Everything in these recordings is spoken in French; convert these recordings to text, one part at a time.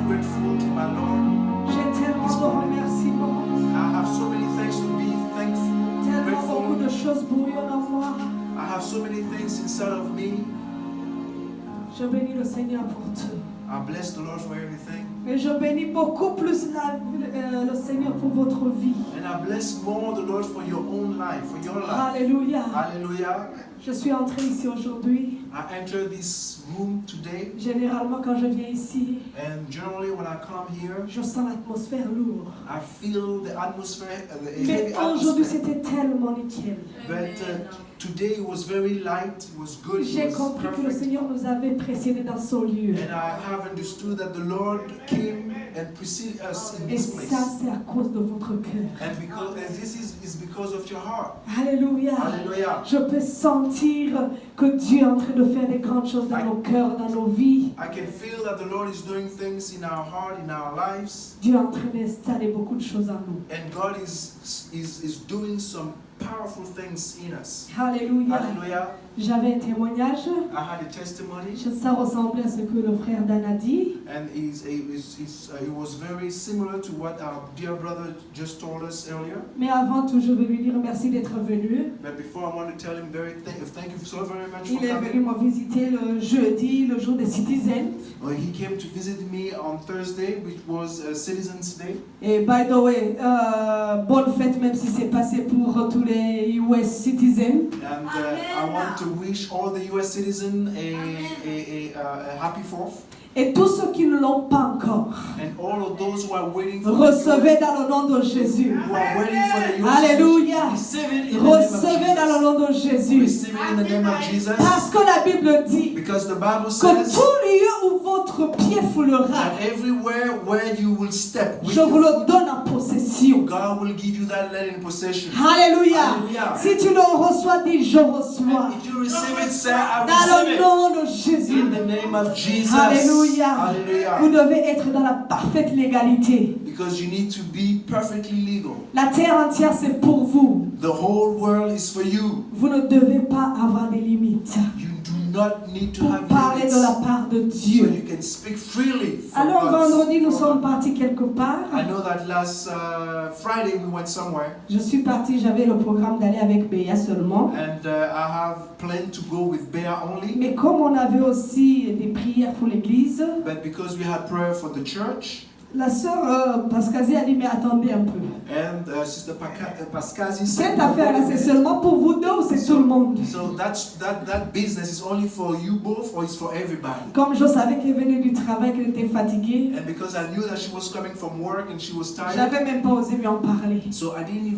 grateful to my Lord. J'ai tellement de remerciements, I have so many things to be thankful, tellement beaucoup de grateful. choses bouillonnent en moi. I have so many things inside of me. Je bénis le Seigneur pour tout. I bless the Lord for everything. Et je bénis beaucoup plus le Seigneur pour votre vie. And I bless more the Lord for your own life, for your life. Alléluia. Hallelujah. Je suis entrée ici aujourd'hui. I enter this room today, Généralement, quand je viens ici, and generally when I come here, je sens l'atmosphère lourde. I feel the atmosphere, the Mais heavy aujourd'hui, atmosphere. c'était tellement nickel. But today it was very light, it was good, J'ai it was compris que le perfect. Seigneur nous avait précédés dans ce lieu. And I have understood that the Lord came and preceded us in Et this place. ça, c'est à cause de votre cœur. And this is because of your heart. Alléluia. Hallelujah. Je peux sentir que Dieu est en train de faire des grandes choses dans nos cœurs, dans nos vies. I can feel that the Lord is doing things in our heart, in our lives. Dieu est en train d'installer beaucoup de choses en nous. And God is doing some powerful things in us. Alléluia. Hallelujah. J'avais un témoignage. I had a testimony, Ça ressemblait à ce que le frère Dan a dit. and it was very similar to what our dear brother just told us earlier. Mais avant tout, je veux lui dire merci d'être venu. But before, I want to tell him thank you so very much Il for est venu coming. me visiter le jeudi, le jour des citizens. Well, he came to visit me on Thursday, which was Citizens Day. Et by the way, bonne fête même si c'est passé pour tous les US citizens. And I want to wish all the U.S. citizens a happy 4th. Et tous ceux qui ne l'ont pas encore, And all of those who are waiting for recevez dans le nom de Jésus. who are waiting for the U.S. Alléluia. Receive it in the name of Recevez dans le Jesus. nom de Jésus. Receive it in the name of Jesus. Parce que la Bible dit Because the Bible que says tout lieu où votre pied foulera, that everywhere where you will step, with je vous your le donne en possession. God will give you that land in possession. Alléluia. Alléluia. Si tu le reçois, dis je reçois. If you receive it, say, I Dans receive le it. nom de Jésus. In the name of Jesus. Alléluia. Hallelujah. Vous devez être dans la parfaite légalité. Because you need to be perfectly legal. La terre entière, c'est pour vous. The whole world is for you. Vous ne devez pas avoir des limites You do not need to pour have parler limits. de la part de So Dieu. you can speak freely. from Alors, God's vendredi, nous throne. sommes partis quelque part. I know that last Friday we went somewhere, Je suis partie, j'avais le programme d'aller avec Béa seulement. and I have planned to go with Bea only. Mais comme on avait aussi des prières pour l'église, But because we had prayer for the church, la sœur Pascasie a dit, mais attendez un peu. and Sister Pascazi said, Cette affaire-là, c'est seulement pour vous deux ou c'est tout le monde? so that business is only for you both, or it's for everybody? Comme je savais qu'elle venait du travail, qu'elle était fatiguée, And because I knew that she was coming from work and she was tired, j'avais même pas osé lui en parler. so I didn't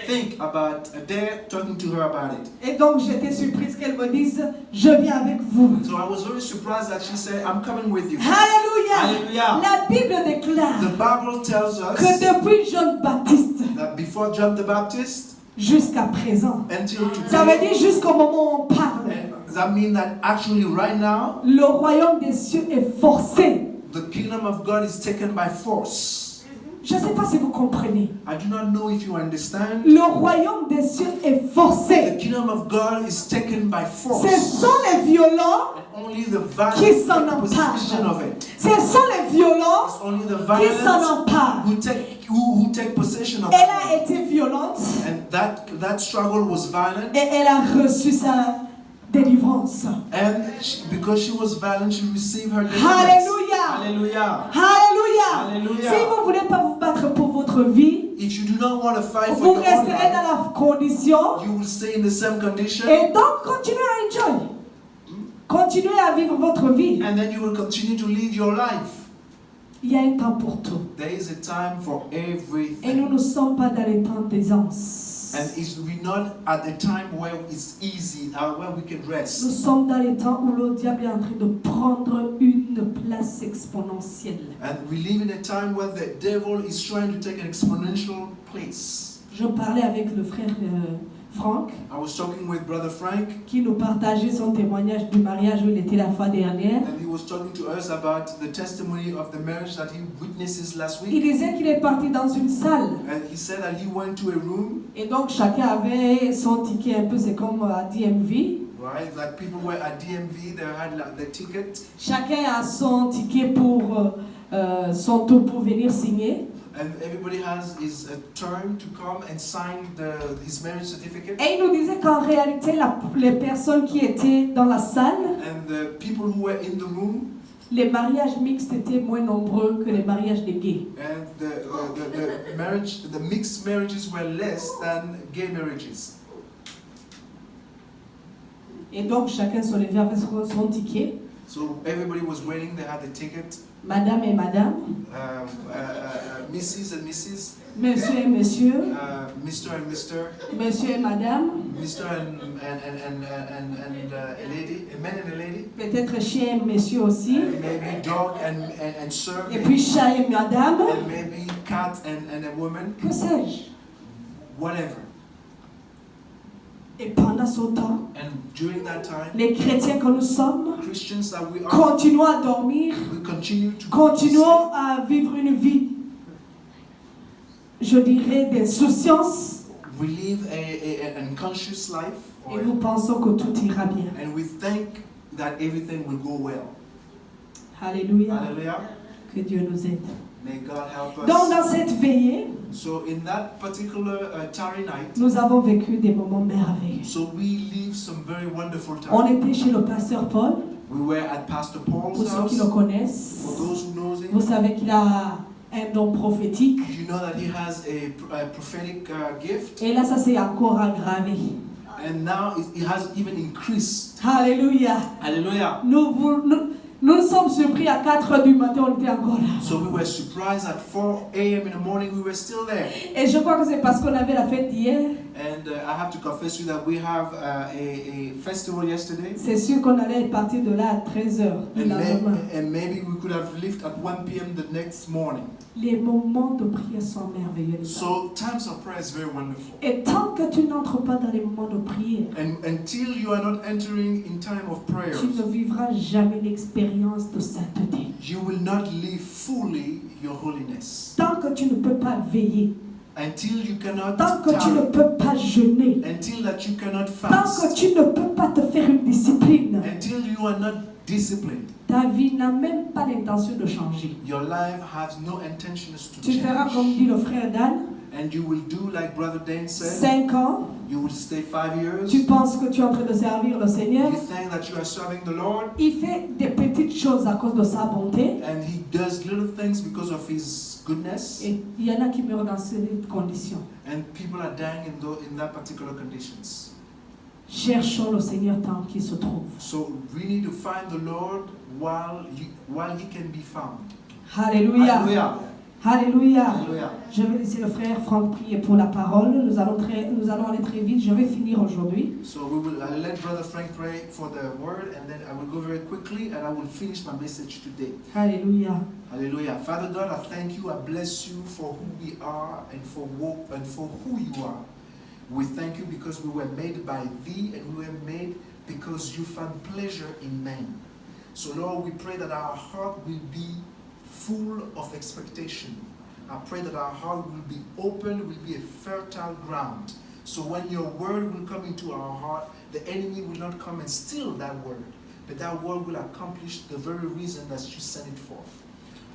think about dare talking to her about it. Et donc j'étais surprise qu'elle me dise, je viens avec vous. So I was very surprised that she said, I'm coming with you. Alléluia! Hallelujah. La Bible déclare The Bible tells que us depuis Jean-Baptiste that before John the Baptist jusqu'à présent, until ça veut today, dire jusqu'au moment où on parle, that means that actually right now, le royaume des cieux est forcé. the kingdom of God is taken by force. Je ne sais pas si vous comprenez. I do not know if you understand. Le royaume des cieux est The forcé. kingdom of God is taken by Ce force. sont les violents, And only the qui violent s'en take possession emparent. of it. Ce sont les violents It's only the qui s'en violent emparent. who take possession of Elle a it. été violente And that struggle was violent. et elle a reçu sa délivrance. And because she was violent, she received her deliverance. Alléluia. Hallelujah. Alléluia. Alléluia. Si vous ne voulez pas vous battre pour votre vie, If you do not want to fight for vous your own resterez life, dans la condition you will stay in the same condition, et donc continuez à enjoy. Continuez à vivre votre vie. and then you will continue to lead your life. Il y a un temps pour tout. There is a time for Et everything. nous ne sommes pas dans les temps d'aisance. And we're not at the time where it's easy, where we can Nous rest. sommes dans les temps où le diable est en train de prendre une place exponentielle. And we live in a time where the devil is trying to take an exponential place. Je parlais avec le frère Franck, I was talking with Brother Frank, qui nous partageait son témoignage du mariage où il était la fois dernière. and he was talking to us about the testimony of the marriage that he witnesses last Il week. disait qu'il est parti dans une salle. And he said that he went to a room, Et donc chacun avait son ticket un peu, c'est comme à DMV. right? Like people were at DMV, they had like the ticket, Chacun a son ticket pour son tour pour venir signer. and everybody has his turn to come and sign his marriage certificate. Et il nous disait qu'en réalité, les personnes qui étaient dans la salle, And the people who were in the room, les mariages mixtes étaient moins nombreux que les mariages des gays. and the mixed marriages were less than gay marriages. Et donc, chacun se levait avec son ticket. So everybody was waiting, they had the ticket, Madame et madame, Mrs. and Mrs., monsieur et monsieur, Mr. and Mr., monsieur et madame, Mr. and a lady, a man and a lady, peut-être chien et monsieur aussi, and maybe dog and sir, et puis chat et madame, and maybe cat and a woman, que sais-je. whatever. Et pendant ce temps, And during that time, les chrétiens que nous sommes, Christians that we are, continuons à dormir, we continue to continuons à vivre une vie, je dirais, d'insouciance, we live an unconscious life, et nous pensons que tout ira bien. and we think that everything will go well. Alléluia. Hallelujah. Que Dieu nous aide. May God help us. Donc, dans cette veillée, So in that particular tarry night, nous avons vécu des moments merveilleux. so we lived some very wonderful On time. était chez le pasteur Paul, We were at Pastor pour Paul's ceux qui le house. connaissent. For those who knows Vous him, savez qu'il a un don prophétique. you know that he has a prophetic gift, Et là, ça s'est encore aggravé. and now it has even increased. Alléluia. Hallelujah. Nous sommes surpris à 4 heures du matin, on était encore là. So we were surprised at 4 a.m. in the morning, we were still there. Et je crois que c'est parce qu'on avait la fête hier. And I have to confess to you that we have a festival yesterday. C'est sûr qu'on allait partir de là à 13 heures du lendemain. And maybe we could have left at 1 p.m. the next morning. Les moments de prière sont merveilleux. les amis. So times of prayer is very wonderful. Et tant que tu n'entres pas dans les moments de prière, And until you are not entering in time of prayer, tu ne vivras jamais l'expérience de sainteté. you will not live fully your holiness. Tant que tu ne peux pas veiller, Until you cannot tant que tu ne tarry, peux pas jeûner, until that you cannot tant que fast, tu ne peux pas te faire une discipline, until you are not disciplined, ta vie n'a même pas l'intention de changer. your life has no intentions to Tu feras comme dit change. le frère Dan, And you will do like Brother Dan said, 5 ans, you will stay 5 years. tu penses que tu es en train de servir le Seigneur. You think that you are serving the Lord, Il fait des petites choses à cause de sa bonté. and He does little things because of His goodness, Et il y en a qui meurent dans ces conditions. and people are dying in that particular conditions. Cherchons le Seigneur tant qu'il se trouve. So we need to find the Lord while He can be found. Alléluia. Hallelujah. Alléluia. Hallelujah. Je vais laisser le frère Franck prier pour la parole. Nous allons aller très vite. Je vais finir aujourd'hui. So I'll let Brother Frank pray for the word, and then I will go very quickly, and I will finish my message today. Alléluia. Hallelujah. Father God, I thank you. I bless you for who we are and for who you are. We thank you because we were made by thee, and we were made because you found pleasure in man. So Lord, we pray that our heart will be full of expectation. I pray that our heart will be open, will be a fertile ground. So when your word will come into our heart, the enemy will not come and steal that word, but that word will accomplish the very reason that you sent it forth.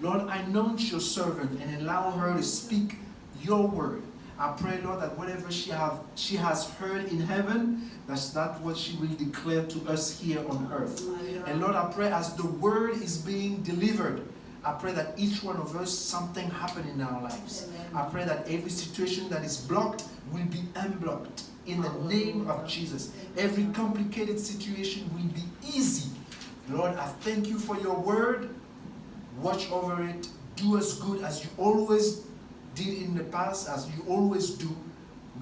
Lord, anoint your servant and allow her to speak your word. I pray, Lord, that whatever she has heard in heaven, that's not what she will declare to us here on earth. And Lord, I pray as the word is being delivered, I pray that each one of us, something happen in our lives. I pray that every situation that is blocked will be unblocked in the name of Jesus. Every complicated situation will be easy. Lord, I thank you for your word. Watch over it. Do us good as you always did in the past, as you always do.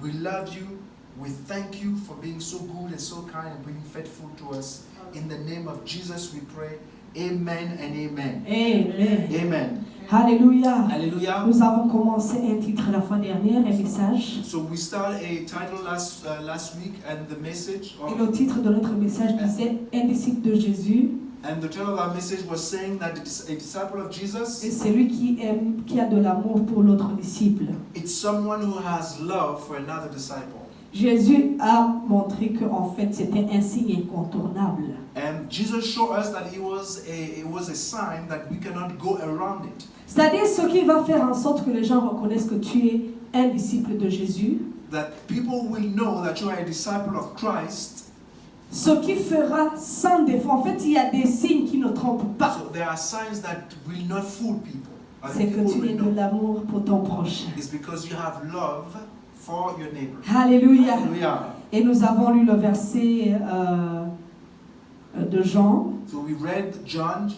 We love you. We thank you for being so good and so kind and being faithful to us. In the name of Jesus we pray. Amen and amen. Amen. Amen. Alléluia. Hallelujah. Nous avons commencé un titre la fois dernière, un message. So we started a title last week, and the message Et le titre de notre message disait Un disciple de Jésus. and the title of our message was saying that a disciple of Et Jesus, celui qui aime, qui a de l'amour pour l'autre disciple. it's someone who has love for another disciple. Jésus a montré qu'en fait c'était un signe incontournable. And Jesus showed us that it was a sign that we cannot go around it. C'est-à-dire ce qui va faire en sorte que les gens reconnaissent que tu es un disciple de Jésus. That people will know that you are a disciple of Christ. Ce qui fera sans défaut. En fait, il y a des signes qui ne trompent pas. So there are signs that will not fool people. And C'est que people tu will aies know. de l'amour pour ton prochain. It's because you have love for your neighbor. Alléluia. Hallelujah. Et nous avons lu le verset de Jean. So we read John,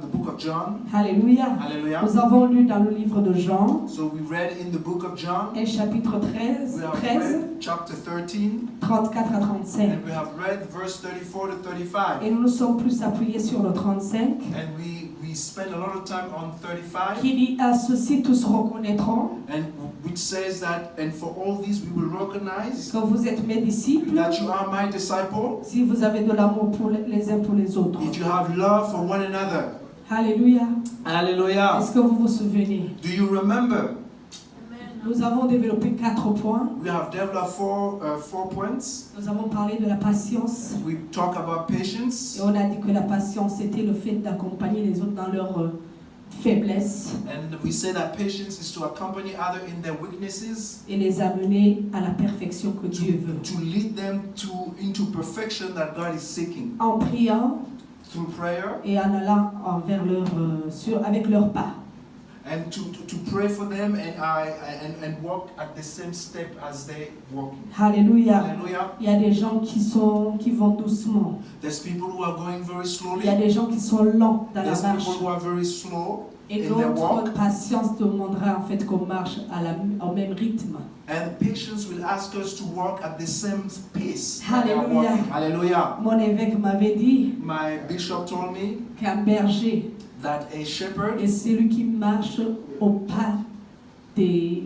the book of John. Alléluia. Hallelujah. Nous avons lu dans le livre de Jean, So we read in the book of John. et chapitre 13, We have 13, read chapter 13, 34 à 35. and we have read verse 34 to 35. Et nous nous sommes plus appuyés sur le 35, And we spend a lot of time on 35, qui dit à ceux-ci tous reconnaîtront and which says that, and for all these we will recognize que vous êtes mes disciples that you are my disciple si vous avez de l'amour pour les uns pour les autres. if you have love for one another. Alléluia. Hallelujah. Est-ce que vous vous souvenez? Do you remember? Nous avons développé 4 points. We have developed four points. Nous avons parlé de la patience. We talk about patience, Et on a dit que la patience, c'était le fait d'accompagner les autres dans leurs faiblesses and we say that patience is to accompany others in their weaknesses, et les amener à la perfection que Dieu veut. to lead them into perfection that God is seeking En priant through prayer, et en allant envers avec leurs pas. and to pray for them and walk at the same step as they walking. Alléluia. Hallelujah. Il y a des gens qui vont doucement. There's people who are going very slowly. Il y a des gens qui sont lents dans la There's marche. people who are very slow Et in their walk. notre patience demandera en fait qu'on marche au même rythme. And patience will ask us to walk at the same pace. that they are Hallelujah. walking. Hallelujah. Mon évêque m'avait dit My bishop told me qu'un berger that a shepherd est celui qui marche au pas des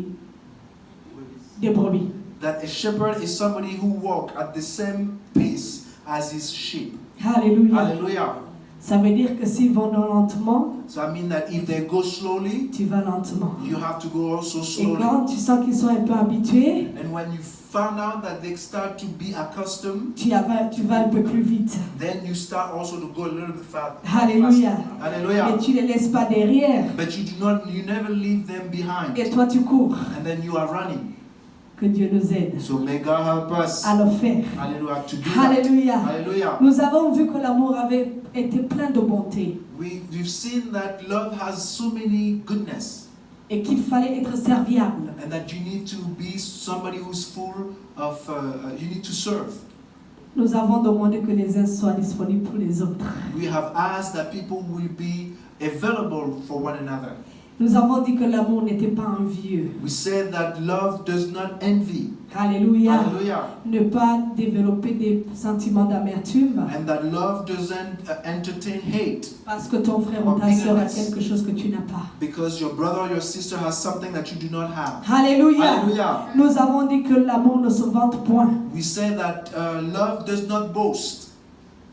brebis. that a shepherd is somebody who walk at the same pace as his sheep. Alléluia. Hallelujah. Ça veut dire que s'ils vont lentement, So I mean that if they go slowly, tu vas lentement. you have to go also Et slowly. quand tu sens qu'ils sont un peu habitués, And when you found out that they start to be accustomed, tu vas un peu plus vite. then you start also to go a little bit Alléluia. faster. Hallelujah. Et tu ne les laisses pas derrière. But you never leave them behind. Et toi, tu cours. And then you are running. Que Dieu nous aide So may God help us. à le faire. Hallelujah. To do that. Alléluia. Hallelujah. Nous avons vu que l'amour avait été plein de bonté We've seen that love has so many goodness, et qu'il fallait être serviable. and that you need to be somebody who's full of, you need to serve. Nous avons demandé que les uns soient disponibles pour les autres. We have asked that people will be available for one another. Nous avons dit que l'amour n'était pas envieux. We said that love does not envy. Alléluia. Hallelujah. Ne pas développer des sentiments d'amertume And that love doesn't entertain hate parce que ton frère ou ta soeur a quelque chose que tu n'as pas. because your brother or your sister has something that you do not have. Alléluia. Hallelujah. Nous avons dit que l'amour ne se vante point. We say that love does not boast.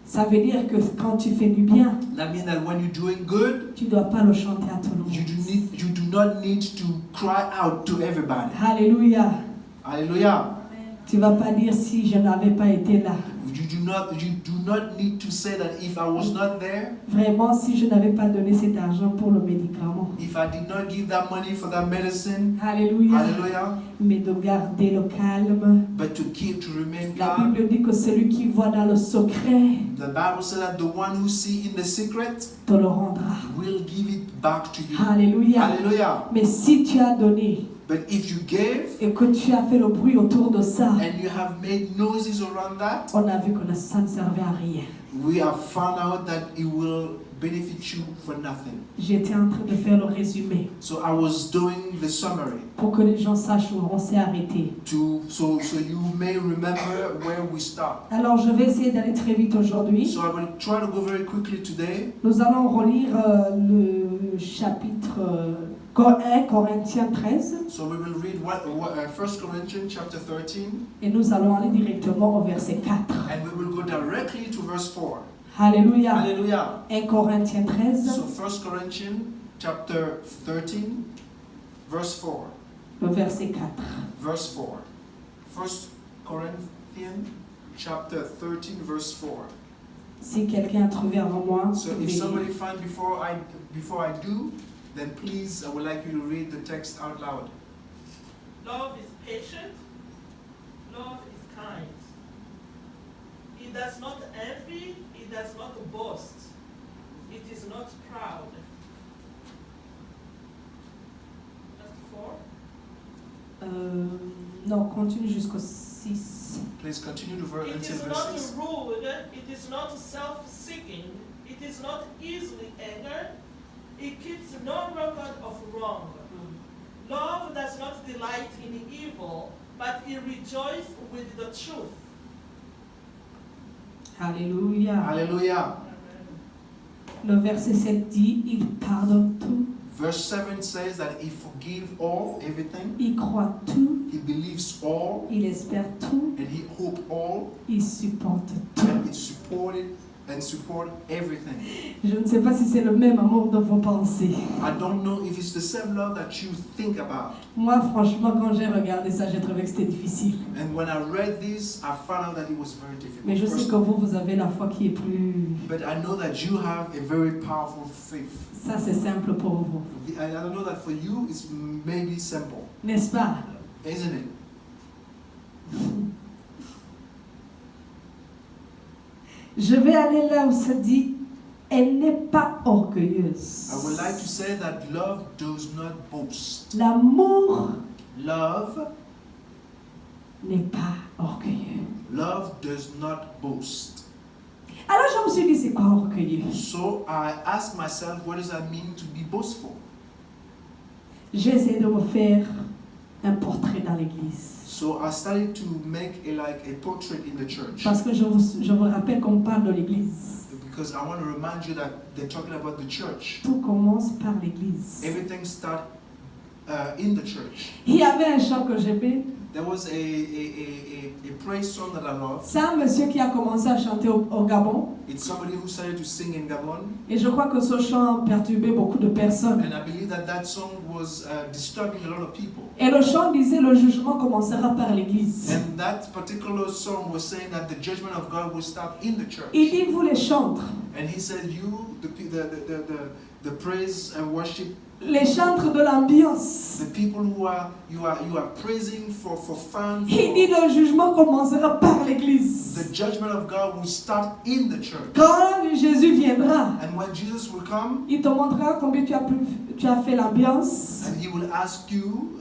Ça veut dire que quand tu fais du bien, That means that when you're doing good, tu ne dois pas le chanter à tout le monde. you do not need to cry out to everybody. Alléluia. Hallelujah. Tu vas pas dire si je n'avais pas été là. You do not need to say that if I was not there, Vraiment, si je n'avais pas donné cet argent pour le médicament. if I did not give that money for that medicine, Alléluia. hallelujah, Mais de garder le calme. but to remain La calm. Bible dit que celui qui voit dans le secret The Bible says that the one who sees in the secret te le rendra. will give it back to you. Alléluia. Hallelujah. Mais si tu as donné But if you gave et que tu as fait le bruit autour de ça, and you have made noises around that, on a vu que ça ne servait à rien. we have found out that it will benefit you for nothing. J'étais en train de faire le résumé So I was doing the summary pour que les gens sachent où on s'est arrêté. so you may remember where we start. Alors je vais essayer d'aller très vite aujourd'hui. So I will try to go very quickly today. Nous allons relire le chapitre 1 Corinthiens 13 So we will read 1 Corinthians chapter 13, et nous allons aller directement au verset 4. and we will go directly to verse 4. Alléluia. Hallelujah. 1 Corinthiens 13. So 1 Corinthians chapter 13, verse 4. le verset 4. verse 4. 1 Corinthians chapter 13, verse 4. Si quelqu'un a trouvé avant moi, So vous if pouvez somebody lire. find before I do, then please, I would like you to read the text out loud. Love is patient. Love is kind. It does not envy. It does not boast. It is not proud. That's 4. Non, continue jusqu'au 6. Please continue to verse It until is verse not 6. rude. It is not self-seeking. It is not easily angered. It keeps no record of wrong. Love does not delight in evil, but it rejoices with the truth. Alléluia. Hallelujah. Le verset 7 dit, il pardonne tout, Verse 7 says that he forgives all, everything. il croit tout, He believes all, il espère tout, and he hopes all, il supporte tout. and it support everything. Je ne sais pas si c'est le même amour dont vous pensez. I don't know if it's the same love that you think about. Moi, franchement, quand j'ai regardé ça, j'ai trouvé que c'était difficile. And when I read this, I found out that it was very Mais je difficult. sais que vous avez la foi qui est plus... But I know that you have a very powerful faith. Ça, c'est simple pour vous. I don't know that for you it's maybe simple, N'est-ce pas? isn't it? Je vais aller là où ça dit, elle n'est pas orgueilleuse. I would like to say that love does not boast. L'amour Love n'est pas orgueilleux. Love does not boast. Alors je me suis dit, c'est quoi orgueilleux? So I ask myself, what does that mean to be boastful? J'ai essayé de me faire un portrait dans l'église. So I started to make like a portrait in the church. Parce que je vous rappelle qu'on parle de l'église. Because I want to remind you that they're talking about the church. Tout commence par l'église. Everything starts in the church. Il y avait un chant que j'aimais. There was a praise song that I love. C'est un monsieur qui a commencé à chanter au Gabon. It's somebody who started to sing in Gabon. Et je crois que ce chant perturbait beaucoup de personnes. And I believe that that song was disturbing a lot of people. Et le chant disait, le jugement commencera par l'église. And that particular song was saying that the judgment of God will start in the church. Il dit, vous les chantres. And he said, you, the praise and worship, Les chantres de l'ambiance. the people who are you are praising for fun. Il dit, le jugement commencera par l'église. The judgment of God will start in the church. Quand Jésus viendra, And when Jesus will come, il te montrera combien tu as fait l'ambiance. and he will ask you,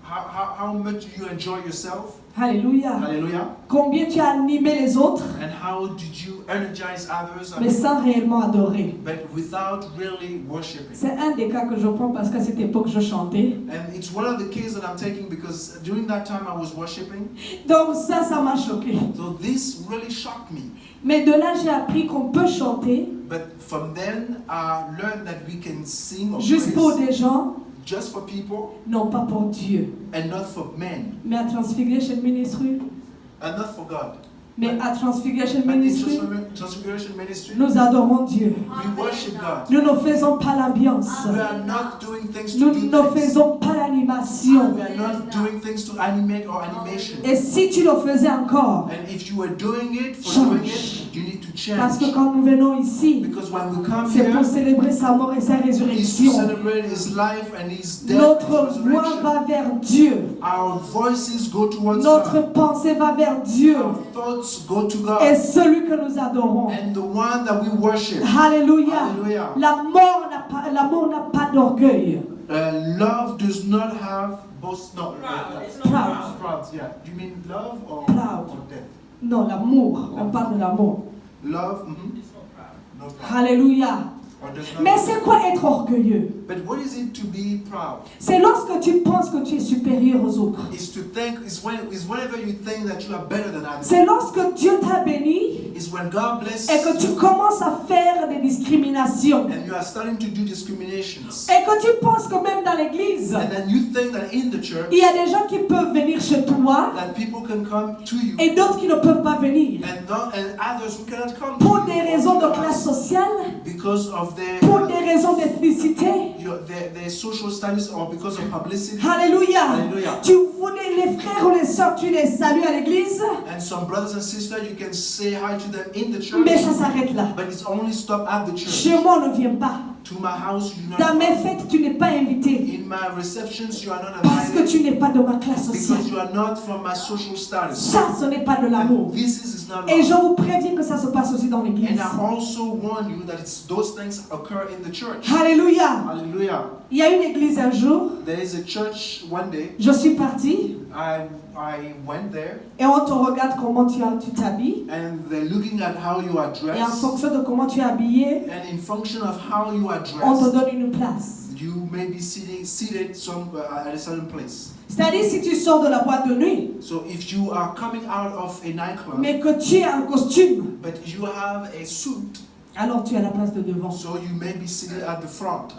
how much you enjoy yourself. Alléluia. Hallelujah. Combien tu as animé les autres, And how did you energize others, mais sans réellement adorer. but without really worshiping. C'est un des cas que je prends parce qu'à cette époque, je chantais. And it's one of the cases that I'm taking because during that time I was worshiping. Donc ça m'a choqué. So this really shocked me. Mais de là, j'ai appris qu'on peut chanter But from then I learned that we can sing or juste pour praise des gens, just for people non pas pour Dieu. and not for men Mais à Transfiguration Ministry, and not for God. mais à Transfiguration But in Ministry, Transfiguration Ministry, nous adorons Dieu. we worship God. Nous ne faisons pas l'ambiance. We are not doing things to Nous do ne things. faisons pas l'animation. We are not doing things to animate or animation. Et si tu le faisais encore, And if you were doing it for doing change. it, you need to Parce que change. quand nous venons ici, Because when we come c'est pour here, célébrer sa mort et sa is to résurrection. celebrate His life and His death and Notre His voix resurrection. va vers Dieu. Our voices go towards Notre God. pensée va vers Dieu. Our thoughts go to God. Et celui que nous adorons. And the one that we worship. Alléluia. Hallelujah. L'amour n'a pas d'orgueil. Love does not have both. No, Proud. It's not Proud. proud. proud. Yeah. You mean love or Proud. or death? Non, l'amour. On parle de l'amour. Love. It's not proud. No proud. Alléluia. Or does not. Mais c'est quoi être orgueilleux? But what is it to be proud? C'est lorsque tu penses que tu es supérieur aux autres. Is to think is whenever you think that you are better than others. C'est lorsque Dieu t'a béni Is when God blesses et que tu you commences à faire des discriminations and you are starting to do discriminations. et que tu penses que même dans l'église, And then you think that in the church il y a des gens qui peuvent venir chez toi that people can come to you et d'autres qui ne peuvent pas venir and others who cannot come pour to des you raisons de classe sociale, because of pour des raisons d'ethnicité. their social status or because of publicity. Alléluia. Hallelujah. Tu voulais les frères ou les sœurs, tu les salues à l'église, And some brothers and sisters, you can say hi to them in the church, mais ça s'arrête là. but it's only stop at the church. Chez moi, on ne vient pas. To my house, you do Dans not mes come. fêtes, tu n'es pas invité In my receptions, you are not parce que invited tu n'es pas de ma classe sociale. because you are not from my social status. Ça, ce n'est pas de l'amour. And this is not Et je love. vous préviens que ça se passe aussi dans l'église. And I also warn you that those things occur in the church. Alléluia. Hallelujah. Il y a une église un jour, There is a church one day. je suis partie I went there et on te regarde comment tu t'habilles. and they're looking at how you are Et en dressed. fonction de comment tu es habillé, And in function of how you are on te dressed, donne une place. you may be seated at a certain place. C'est-à-dire si tu sors de la boîte de nuit, So if you are coming out of a nightclub, mais que tu es en costume, but you have a suit, alors tu es à la place de devant. so you may be seated at the front.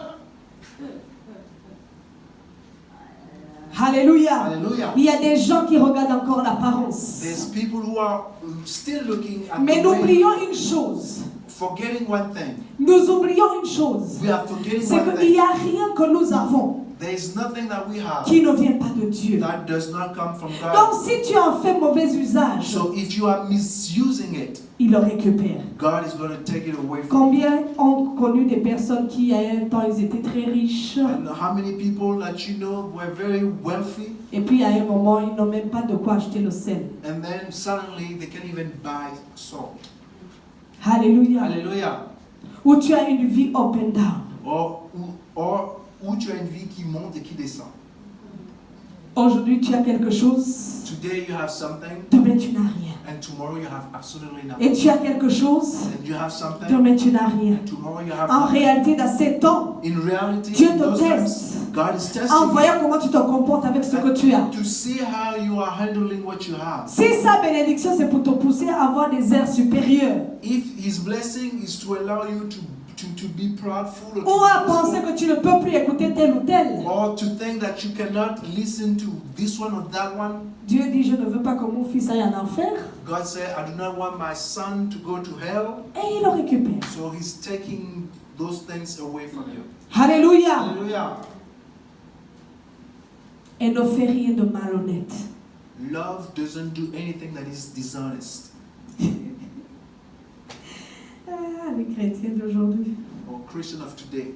Alléluia. Hallelujah. Il y a des gens qui regardent encore l'apparence. There's people who are still looking at Mais the nous way, oublions une chose. forgetting one thing. Nous oublions une chose. We are forgetting C'est one qu'il n'y thing. a rien que nous avons There is nothing that we have qui ne vient pas de Dieu. that does not come from Donc God. si tu en fais mauvais usage, So if you are misusing it, il le récupère. God is going to take it away from you. Combien ont connu des personnes qui, à un temps, ils étaient très riches, And how many people that you know were very wealthy, et puis à un moment, ils n'ont même pas de quoi acheter le sel. and then suddenly they can't even buy salt. Alléluia. Hallelujah. Où tu as une vie up and down. Ou tu as une vie qui monte et qui descend. Aujourd'hui, tu as quelque chose, Today you have something, demain, tu n'as rien. and tomorrow you have absolutely Et nothing. tu as quelque chose, And you have something, demain, tu n'as rien. tomorrow you have En nothing. réalité, dans ces temps, In reality, Dieu in te those teste. times, God is en testing voyant comment tu te comportes avec ce que tu as. you to see how you are handling what you have. Si sa bénédiction, c'est pour te pousser à avoir des airs supérieurs, If His blessing is to allow you to be proudful ou à or penser que tu ne peux plus écouter tel ou tel, to think that you cannot listen to this one or that one, Dieu dit, je ne veux pas que mon fils aille en enfer, God said, I do not want my son to go to hell, et il le récupère. so He's taking those things away from you. Alléluia. Hallelujah. Et ne fais rien de malhonnête. Love doesn't do anything that is dishonest. Ah, les chrétiens d'aujourd'hui. Or Christian of today.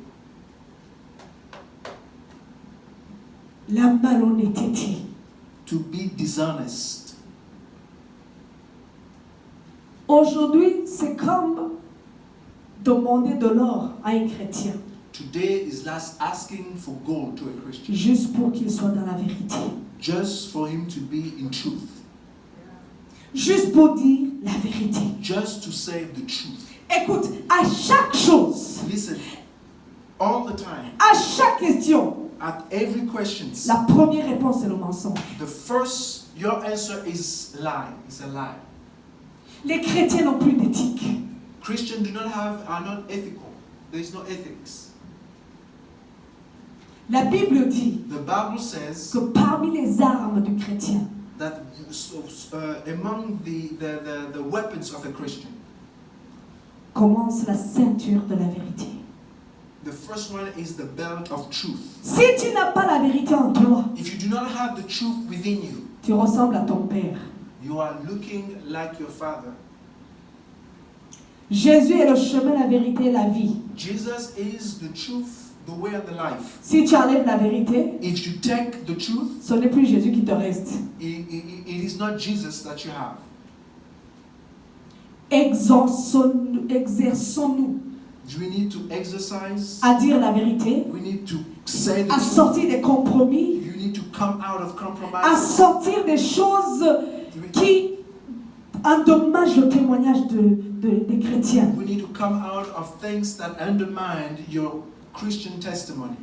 La malhonnêteté. To be dishonest. Aujourd'hui, c'est comme demander de l'or à un chrétien, Today is last asking for gold to a Christian, juste pour qu'il soit dans la vérité. just for him to be in truth, Juste pour dire la vérité. just to say the truth. Écoute, à chaque chose, Listen, all the time, à chaque question, at every question, la première réponse est le mensonge. your answer is lie. It's a lie. Les chrétiens n'ont plus d'éthique. Christians are not ethical. There is no ethics. La Bible dit The Bible says que parmi les armes du chrétien, that among the weapons of a Christian, commence la ceinture de la vérité. the first one is the belt of truth. Si tu n'as pas la vérité en toi, If you do not have the truth within you, tu ressembles à ton père. you are looking like your father. Jésus est le chemin, la vérité et la vie. Jesus is the truth, the way, and the life. Si tu enlèves la vérité, If you take the truth, ce n'est plus Jésus qui te reste. it is not Jesus that you have. Exerçons-nous We need to exercise. à dire la vérité, We need to say the à truth. sortir des compromis, You need to come out of à compromise. sortir des choses qui endommagent le témoignage des chrétiens. We need to come out of things that undermine your Christian testimony,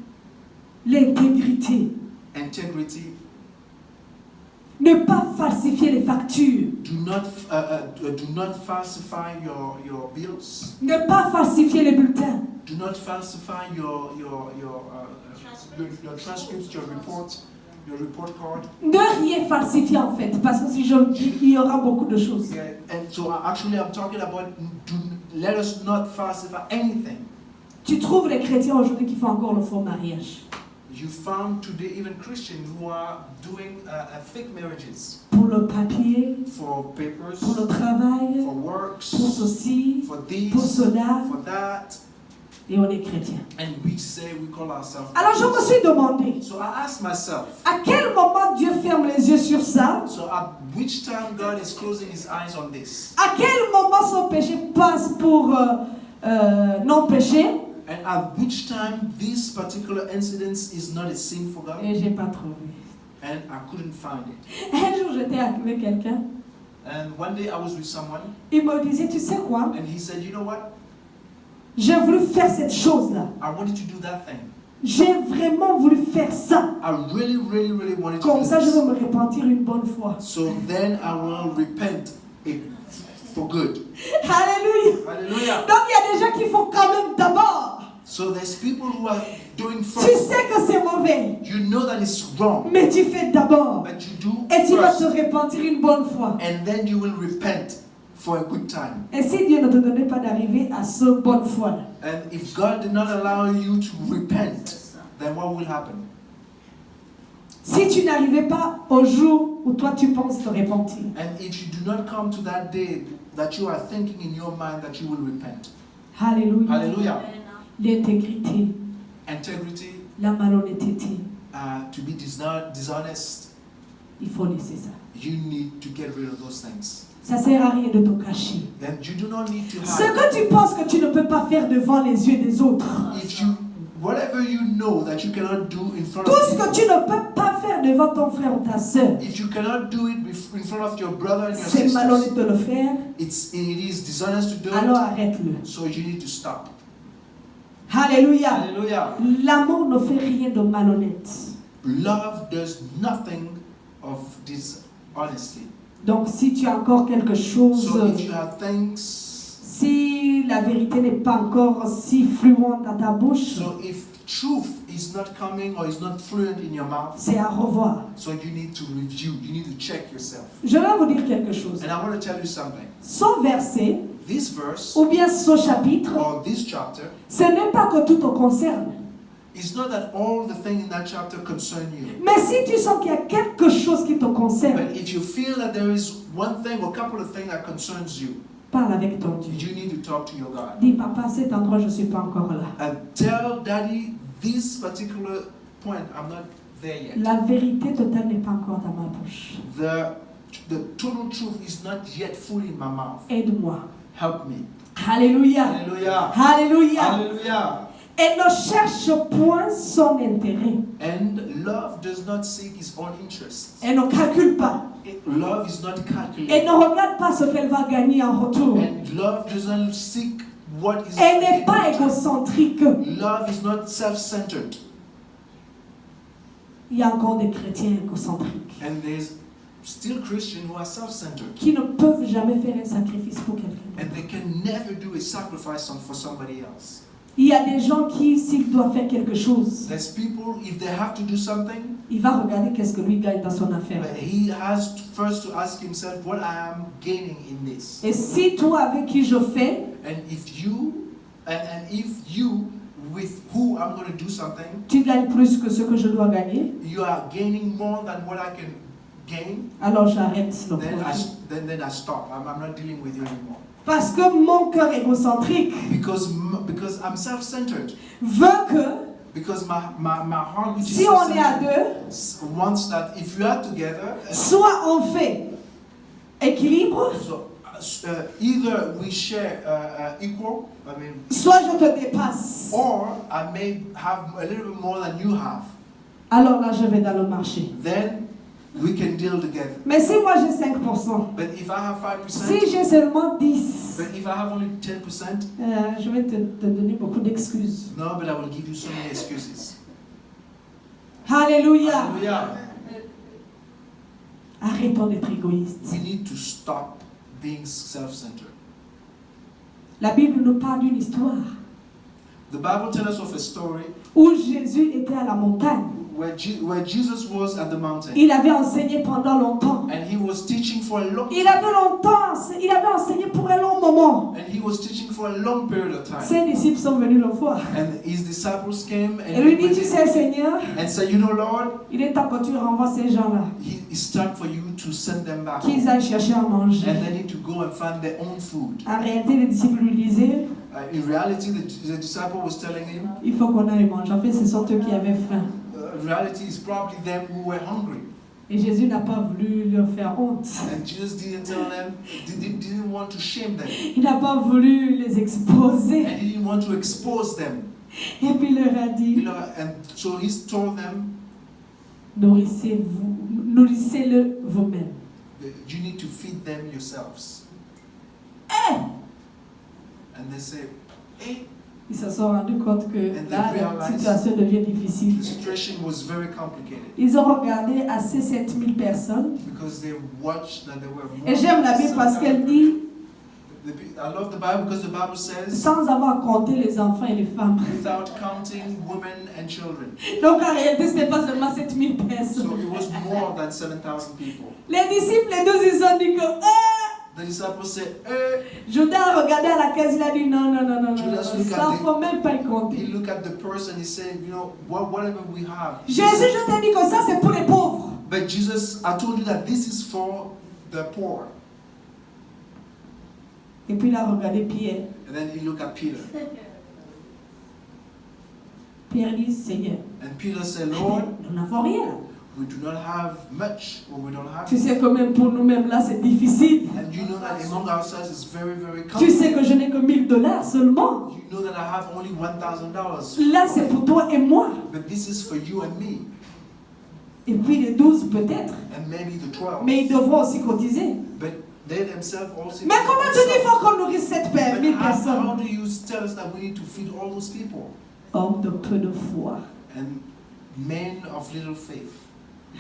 L'intégrité, integrity, Ne pas falsifier les factures. Do not falsify your bills. Ne pas falsifier les bulletins. Do not falsify your transcripts, your report card. Ne rien falsifier en fait, parce que si je le dis, il y aura beaucoup de choses. Yeah. And so actually I'm talking about let us not falsify anything. Tu trouves les chrétiens aujourd'hui qui font encore le faux mariage. You found today even Christians who are doing fake marriages Pour le papier, for papers, pour le travail, for works, pour ceci, for this, pour cela, for that, et on est chrétien. and we call ourselves Alors je me Christians. suis demandé, So I asked myself, à quel moment Dieu ferme les yeux sur ça? so at which time God is closing his eyes on this? À quel moment son péché passe pour non-péché? And at which time this particular incident is not a sin for God? Et j'ai pas trouvé. And I couldn't find it. Un jour j'étais avec quelqu'un, And one day I was with someone, il me disait, tu sais quoi? and he said, you know what? J'ai voulu faire cette chose-là. I wanted to do that thing. J'ai vraiment voulu faire ça. I really wanted to Comme do ça, je this. vais me repentir une bonne fois. So then I will repent it for good. Alléluia. Hallelujah. Donc il y a des gens qui font quand même d'abord. So there's people who are doing Tu first. sais que c'est mauvais, You know that it's wrong, mais tu fais d'abord. but you do Et tu vas te first. repentir une bonne fois. And then you will repent for a good time. Et si Dieu ne te donnait pas d'arriver à ce bonne foi-là? And if God did not allow you to repent, then what will happen? Si tu n'arrivais pas au jour où toi tu penses te repentir, And if you do not come to that day that you are thinking in your mind that you will repent. alléluia, Hallelujah. l'intégrité, Integrity, la malhonnêteté, to be dishonest, il faut laisser ça. you need to get rid of those things. Ça sert à rien de te cacher. And you do not need to Ce hide. que tu penses que tu ne peux pas faire devant les yeux des autres, If you, whatever you know that you cannot do in front tout of ce que people, tu ne peux pas faire devant ton frère ou ta soeur, if you cannot do it in front of your brother and your c'est malhonnête sisters, de le faire, it is dishonest to do alors it, arrête-le. so you need to stop. Alléluia. Hallelujah. L'amour ne fait rien de malhonnête. Love does nothing of dishonesty. Donc si tu as encore quelque chose, So if you have things, si la vérité n'est pas encore si fluente dans ta bouche, so if truth is not coming or is not fluent in your mouth, c'est à revoir. so you need to review, you need to check yourself. Je vais vous dire quelque chose. And I want to tell you something. Ce verset, This verse ou bien ce chapitre, or this chapter, ce n'est pas que tout te concerne. it's not that all the things in that chapter concern you. Mais si tu sens qu'il y a quelque chose qui te concerne, But if you feel that there is one thing or couple of things that concerns you, parle avec ton Dieu. you need to talk to your God. Dis, papa, cet endroit, je ne suis pas encore là. And tell Daddy this particular point, I'm not there yet. La vérité totale n'est pas encore dans ma bouche. The total truth is not yet fully in my mouth. Aide-moi. Help me. Alléluia. Hallelujah. Alléluia. Hallelujah. Et ne cherche point son intérêt. And love does not seek its own interests. Elle ne calcule pas. Love is not Elle calculated. ne regarde pas ce qu'elle va gagner en retour. And love doesn't seek what is Elle n'est pas in return. égocentrique. Love is not self-centered. Il y a encore des chrétiens égocentriques And there's still Christians who are self-centered. qui ne peuvent jamais faire un sacrifice pour quelqu'un. And they can never do a sacrifice for somebody else. Il y a des gens qui, s'ils doivent faire quelque chose, There's people, if they have to do something, il va regarder qu'est-ce que lui gagne dans son affaire. but he has to first to ask himself what I am gaining in this. Et si toi avec qui je fais, And if you with who I'm going to do something, tu gagnes plus que ce que je dois gagner, you are gaining more than what I can gain, alors j'arrête le then projet. then I stop. I'm not dealing with you anymore. Parce que mon cœur égocentrique Because I'm self-centered. veut que Because my heart, which is si on est à self-centered, deux, wants that if you are together, soit on fait équilibre, so either we share equal, soit je te dépasse. or I may have a little bit more than you have. Alors là, je vais dans le marché. Then we can deal together. Mais si moi j'ai 5%, But if I have 5%, si j'ai seulement 10%, but if I have only 10%, je vais te donner beaucoup d'excuses. no, but I will give you so many excuses. Alléluia. Hallelujah. Arrêtons d'être égoïstes. We need to stop being self-centered. La Bible nous parle d'une histoire The Bible tells us of a story où Jésus était à la montagne. where Jesus was at the mountain Il avait enseigné pendant longtemps. and he was teaching for a long Il avait enseigné pour un long moment. and he was teaching for a long period of time. Ses disciples sont venus le voir. And his disciples came Et lui dit, and tu sais Seigneur, said, you know, Lord, il est temps que tu renvoies ces gens-là, it's time for you to send them back qu'ils home. aillent chercher à manger. And they need to go and find their own food. En réalité, les disciples lui disaient, In reality, the disciple was telling him, il faut qu'on aille manger. En fait, ce sont eux qui avaient faim. in reality, it's probably them who were hungry. Et Jésus n'a pas voulu leur faire honte. And Jesus didn't tell them, didn't want to shame them. Il n'a pas voulu les exposer. And he didn't want to expose them. Et puis il leur a dit, And so he told them, nourrissez-le vous-même. you need to feed them yourselves. Eh! And they said, hey, Ils se sont rendus compte que And là, they la realized situation devient difficile. the situation was very complicated Ils ont regardé assez 7000 personnes. because they watched that there were more. Et j'aime la Bible parce qu'elle dit, I love the Bible because the Bible says, sans avoir compté les enfants et les femmes. without counting women and children. Donc en réalité, ce n'est pas seulement 7000 So personnes. it was more than 7,000 people. Les disciples, les deux, ils ont dit que, The disciples said, Judas a regardé à la caisse, il a dit non, Judas looked ça at ne faut même pas y he compter. looked at the person, he said, you know, whatever we have. Jésus, je t'ai dit que ça, c'est pour les pauvres. But Jesus, I told you that this is for the poor. Et puis il a regardé Pierre. And then he looked at Peter. Pierre dit, Seigneur, And Peter said, Lord, nous n'avons rien. we do not have much, or we don't have. Tu sais que même pour nous-mêmes là, c'est difficile. And you know that among ourselves it's very, very Tu sais complicated. que je n'ai que $1000 seulement. You know that I have only $1,000. Là, c'est pour toi et moi. But this is for you and me. Et puis les 12 peut-être. And maybe the 12. Mais ils devront aussi cotiser. But they themselves also. Mais comment tu dis qu'il faut qu'on nourrisse cette But 1000 how personnes? do you tell us that we need to feed all those people? Homme de peu de foi. And men of little faith.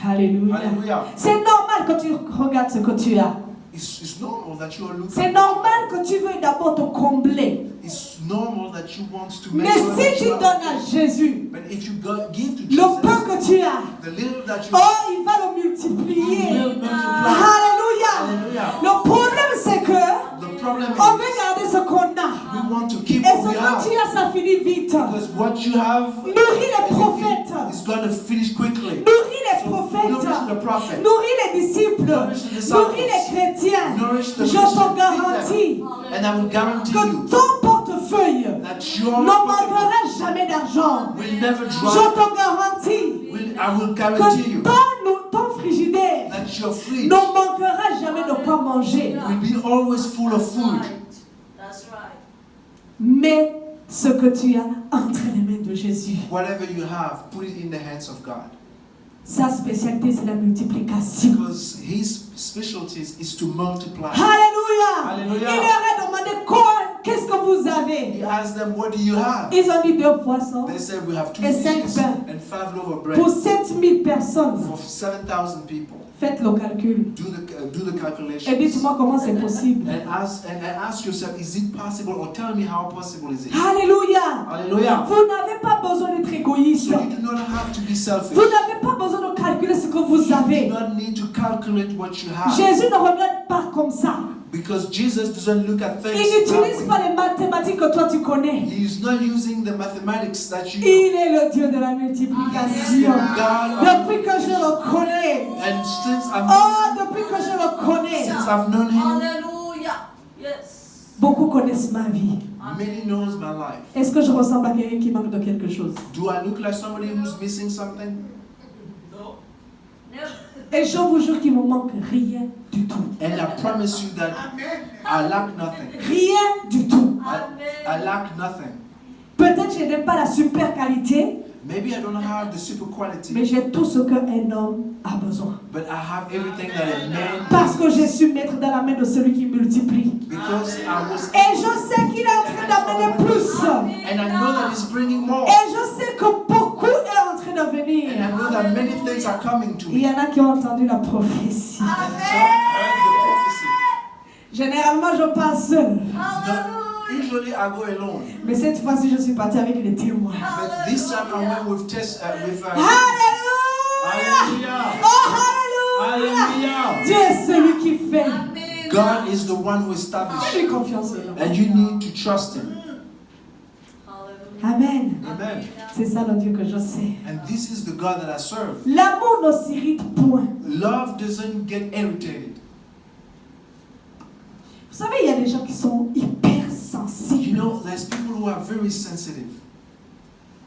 Alléluia. Hallelujah. C'est normal que tu regardes ce que tu as. It's normal that you are looking. C'est normal que tu veuilles d'abord te combler. It's normal that you want to make Mais sure that si tu you donnes have. à Jésus But if you give to le Jesus peu que tu as, the little that you oh, il va le multiplier. He will multiply. Alléluia. Hallelujah. Le problème, c'est que The problem on veut is garder ce qu'on a. we want to keep Et what ce we que have. tu as, ça finit vite. Because what you have Nourris les prophètes. is going to finish quickly. Nourris les So, prophètes. nourish the prophet. Nourris les disciples. Nourish the disciples. Nourris les chrétiens. Nourish the Je Christians. te Feed garantis them. And I will guarantee que you ton portefeuille that ne your manquera jamais d'argent. will never Je dry. te garantis I will guarantee que you ton frigidaire that your ne fridge manquera jamais de quoi manger. will be always full of food. That's right. Mais ce que tu as entre les mains de Jésus, Whatever you have, put it in the hands of God. sa spécialité, c'est la multiplication. Because his specialties is to multiply. Alléluia. Hallelujah. Il leur a demandé qu'est-ce que vous avez. He asked them, what do you have? Ils ont dit 2 poissons They said, we have 2 Et 5 fishes pains. and 5 loaves of pour bread 7000 personnes. for 7,000 people. Faites le calcul. Do the calculations. Et dites-moi comment c'est possible. And ask yourself, is it possible, or tell me how possible is it? Alléluia. Hallelujah. Vous n'avez pas besoin d'être égoïste. So you do not have to be selfish. Vous n'avez pas besoin de calculer ce que vous You avez. do not need to calculate what you have. Jésus ne regarde pas comme ça. Because Jesus doesn't look at Il things n'utilise that pas les mathématiques que toi tu connais. way. He is not using the mathematics that you know. Il est le Dieu de la multiplication. God, Depuis que je le connais. and since Depuis que je le connais. I've known him, Hallelujah. Yes. Beaucoup connaissent ma vie. many knows my life. Est-ce que je ressemble à quelqu'un qui manque de quelque chose? Do I look like somebody who's missing something? No. Never. Et je vous jure qu'il ne me manque rien du tout. And I promise you that I lack nothing. Rien du tout. I lack nothing. Peut-être que je n'ai pas la super qualité, Maybe I don't have the super quality, mais j'ai tout ce qu'un homme a besoin. but I have everything that a man Parce que je suis maître dans la main de celui qui multiplie. because I was Et je sais qu'il est en train d'amener plus. and I know that he's bringing more. Et je sais que beaucoup est en train de venir. And I know that many things are coming to Il y me. en a qui ont entendu la prophétie. And some heard the prophecy. Généralement, je pars seule. No, usually I go alone. Mais cette fois-ci, je suis partie avec les témoins. But this time I went with Alléluia! Hallelujah. Oh, Alléluia! Hallelujah. Dieu est celui qui fait. Amen. God is the one who established. Fais-lui confiance. Seigneur. And you need to trust Him. Hallelujah. Amen. Amen. C'est ça le Dieu que je sais. And this is the God that I serve. L'amour ne s'irrite point. Love doesn't get irritated. Vous savez, il y a des gens qui sont hyper You sensibles. know, there's people who are very sensitive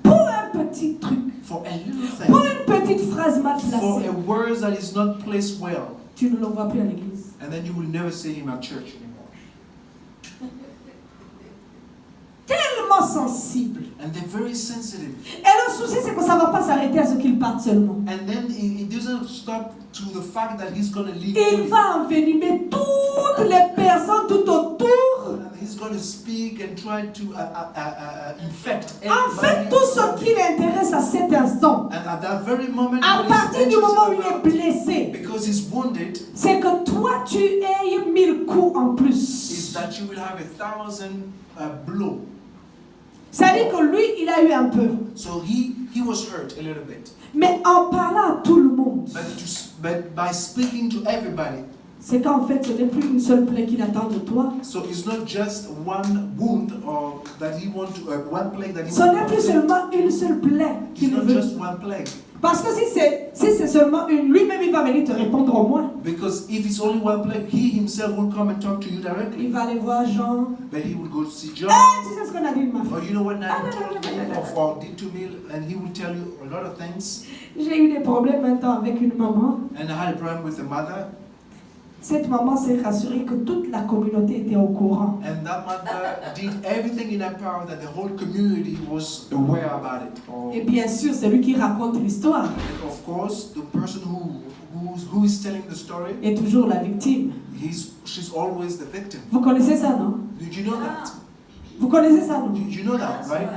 Pour un petit truc, for a little pour thing, une petite phrase mal for placée, a word that is not placed well, tu ne le vois plus à l'église. and then you will never see him at church anymore. Tellement sensible. And they're very sensitive. Et le souci, c'est que ça ne va pas s'arrêter à ce qu'il parte seulement. And then it doesn't stop to the fact that he's going to leave. Il va envenimer toutes les personnes tout autour. And he's going to speak and try to infect En fait, everybody. tout ce qui l'intéresse à cet instant, And at that very moment, à when he's partir du moment où il est interested blessé, about, because he's wounded, c'est que toi, tu aies 1000 coups en is plus. that you will have 1,000 blows. C'est-à-dire que lui, il a eu un peu. So he was hurt a little bit. Mais en parlant à tout le monde, But by speaking to everybody, c'est qu'en fait, ce n'est plus une seule plaie qu'il attend de toi. so it's not just one wound or that he want to one plague that he Ce n'est want plus to seulement une seule plaie It's qu'il not veut. just one plague. Parce que si c'est seulement une, lui-même, il va venir te répondre au moins. Because if it's only one plague, he himself will come and talk to you Il directly. va aller voir Jean. But he will go to see John. Ah, tu sais ce qu'on a dit de ma Or fille. you know what Nathan told me or did to me, and he will tell you a lot of things. J'ai eu des problèmes maintenant avec une maman. And I had a problem with the mother, Cette maman s'est rassurée que toute la communauté était au courant. and that mother did everything in her power that the whole community was aware about it. Et bien sûr, c'est lui qui raconte l'histoire. And of course, the person who is telling the story, Est toujours la victime. she's always the victim. Vous connaissez ça, non? Did you know that? Vous connaissez ça, non? You know that, right?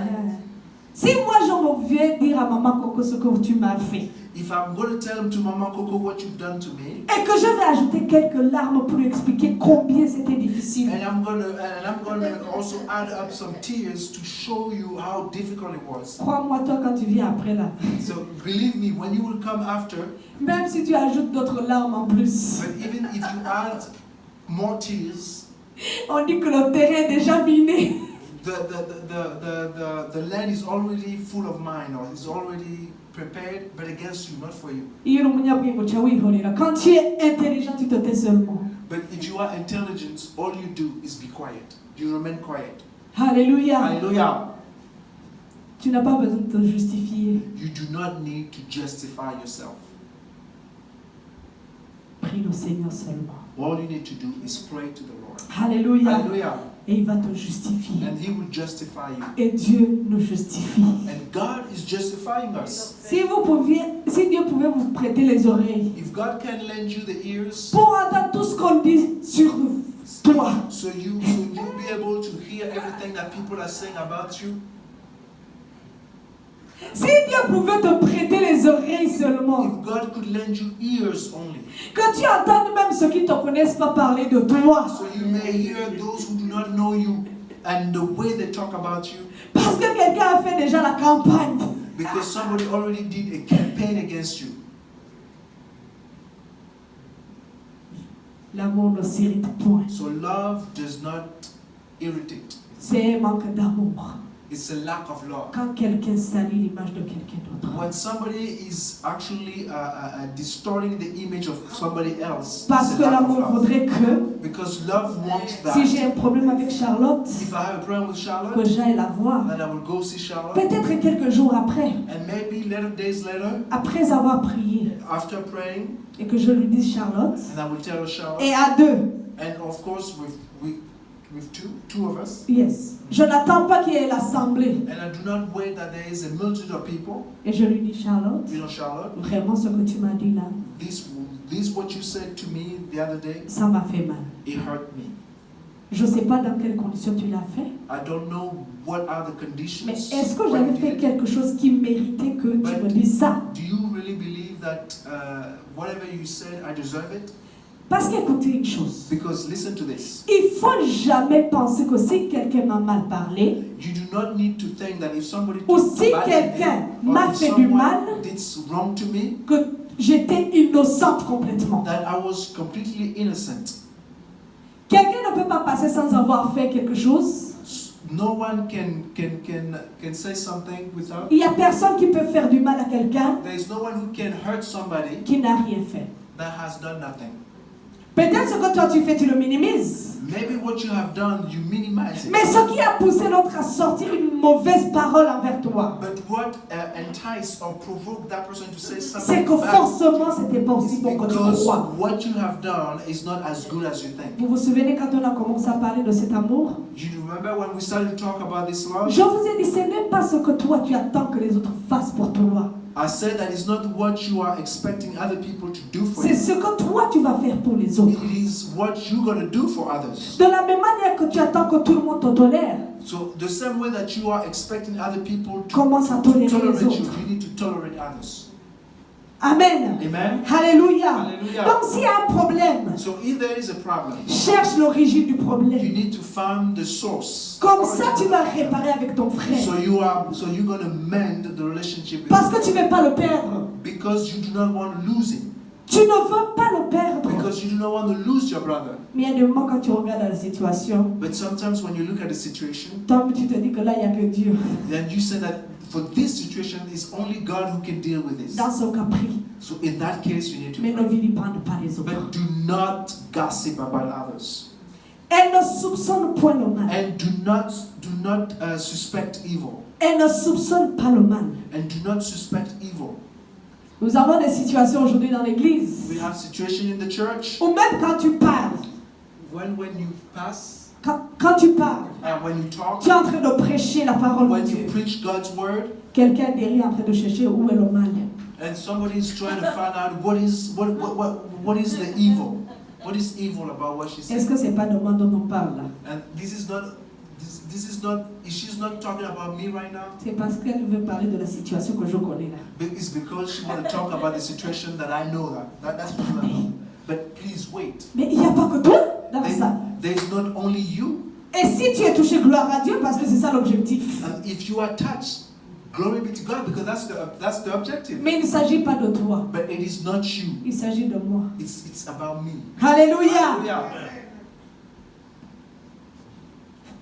Si moi je me viens dire à maman Coco ce que tu m'as fait, If I'm going to tell him to Mama Coco what you've done to me, et que je vais ajouter quelques larmes pour lui expliquer combien c'était difficile, and I'm gonna also add up some tears to show you how difficult it was. crois-moi toi quand tu viens après là, So believe me, when you will come after, même si tu ajoutes d'autres larmes en plus, but even if you add more tears, on dit que le terrain est déjà miné. the land is already full of mine, or is already prepared, but against you, not for you. Quand tu es intelligent, tu te tais seulement. But if you are intelligent, all you do is be quiet. You remain quiet. Alléluia. Hallelujah. Tu n'as pas besoin de te justifier. You do not need to justify yourself. Prie le Seigneur seulement. All you need to do is pray to the Lord. Alléluia. Hallelujah. Et il va te justifier. And He will justify you. Et Dieu nous justifie. And God is justifying us. Si Dieu pouvait vous prêter les oreilles If God can lend you the ears, pour entendre tout ce qu'on dit sur toi, so you'll be able to hear everything that people are saying about you. si Dieu pouvait te prêter les oreilles seulement, If God could lend you ears only, que tu entendes même ceux qui ne te connaissent pas parler de toi, so you may hear those who do not know you and the way they talk about you, parce que quelqu'un a fait déjà la campagne. because somebody already did a campaign against you. L'amour ne s'irrite point. So love does not irritate. C'est un manque d'amour. It's a lack of love. Quand quelqu'un salit l'image de quelqu'un d'autre. When somebody is actually distorting the image of somebody else, Parce it's que a lack of l'amour love. voudrait que, Because love wants that. si j'ai un problème avec Charlotte, If I have a problem with que Charlotte, j'aille la voir. then I will go see Charlotte. Peut-être quelques jours après, And maybe later days later, après avoir prié, after praying, et que je lui dise Charlotte, and I will tell her Charlotte, et à deux, and of course with two of us, yes, je n'attends pas qu'il y ait l'assemblée, and I do not wait that there is a multitude of people. et je lui dis Charlotte, You know, Charlotte, vraiment ce que tu m'as dit là, this what you said to me the other day, ça m'a fait mal. it hurt me. Je ne sais pas dans quelles conditions tu l'as fait, I don't know what are the conditions. mais est-ce que when j'avais you fait did it. quelque chose qui méritait que tu me dises ça? Do you really believe that whatever you said, I deserve it? Parce qu'écoutez une chose, Because listen to this. il ne faut jamais penser que si quelqu'un m'a mal parlé, You do not need to think that if somebody ou talks si bad to quelqu'un me, m'a or if fait du mal, someone did wrong to me, que j'étais innocente complètement. that I was completely innocent. Quelqu'un ne peut pas passer sans avoir fait quelque chose. No one can say something without. Il n'y a personne qui peut faire du mal à quelqu'un There is no one who can hurt somebody qui n'a rien fait. that has done nothing. Peut-être ce que toi tu fais, tu le minimises. Maybe what you have done, you minimize it. Mais ce qui a poussé l'autre à sortir une mauvaise parole envers toi, But what enticed or provoked that person to say c'est something que bad forcément c'était pas is aussi bon que tu because crois. what you have done is not as good as you think. Vous vous souvenez quand on a commencé à parler de cet amour? You remember when we started to talk about this love? Je vous ai dit, ce n'est pas ce que toi tu attends que les autres fassent pour toi. I said that it's not what you are expecting other people to do for C'est you. ce que toi tu vas faire pour les autres. It is what you're going to do for others. De la même manière que tu attends que tout le monde te tolère, So the same way that you are expecting other people commence à to tolérer les tolerate you, autres. you need to tolerate others. Amen. Amen? Alléluia. Hallelujah. Donc s'il y a un problème, So if there is a problem, cherche l'origine du you problème. need to find the source. Comme ça, tu vas réparer avec ton frère. So you're going to mend the relationship with Parce que tu ne veux pas le perdre. because you do not want to lose him. Tu ne veux pas le perdre. Because you do not want to lose your brother. Mais il y a des moments quand tu regardes la situation, But sometimes when you look at the situation, toi tu te dis que là, il n'y a que Dieu. then you say that for this situation, it's only God who can deal with this. Dans son caprice. So in that case, you need to Mais ne pray. vilipende pas les autres. But do not gossip about others. Elle ne soupçonne point le mal. And do not suspect evil. Elle ne soupçonne pas le mal. And do not suspect evil. Nous avons des situations aujourd'hui dans l'église We have situation in the church où même quand tu parles, when you pass, quand tu parles, when you talk, tu es en train de prêcher la parole de when Dieu. you preach God's word, Quelqu'un derrière est en train de chercher où est le mal. and somebody is trying to find out what is the evil. What is evil about what she Est-ce said? que c'est pas de moi dont on parle là? And she's not talking about me right now. C'est parce qu'elle veut parler de la situation que je connais là. But it's because she want to talk about the situation that I know that's what I know. But please wait. Mais il n'y a pas que toi dans ça. There's not only you. Et si tu es touché, gloire à Dieu, parce que c'est ça l'objectif. And if you are touched, glory be to God, because that's the objective. Mais il ne s'agit pas de toi. But it is not you. Il s'agit de moi. It's about me. Alléluia. Hallelujah.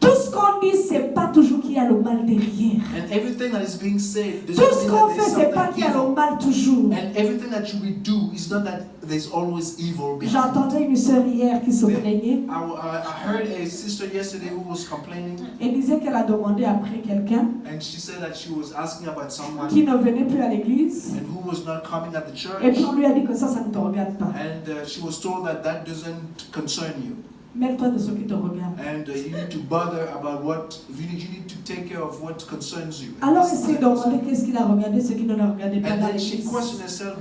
Tout ce qu'on dit, c'est pas toujours qu'il y a le mal derrière. And everything that is being said, doesn't Tout ce mean qu'on that fait, there's c'est pas something qu'il y a le evil. mal toujours. And everything that you will do is not that there's always evil behind. J'entendais une sœur hier qui se plaignait. I heard a sister yesterday who was complaining, Elle disait qu'elle a demandé après quelqu'un and she said that she was asking about someone qui ne venait plus à l'église. and who was not coming at the Et puis church, on lui a dit que ça ne te regarde pas. and she was told that doesn't concern you, Mêle-toi de ce qui te regarde. and you need to bother about you need to take care of what concerns you. Alors essaye de demander qu'est-ce qu'il a regardé, ce qui ne l'a regardé pas And dans then she l'église. questioned herself,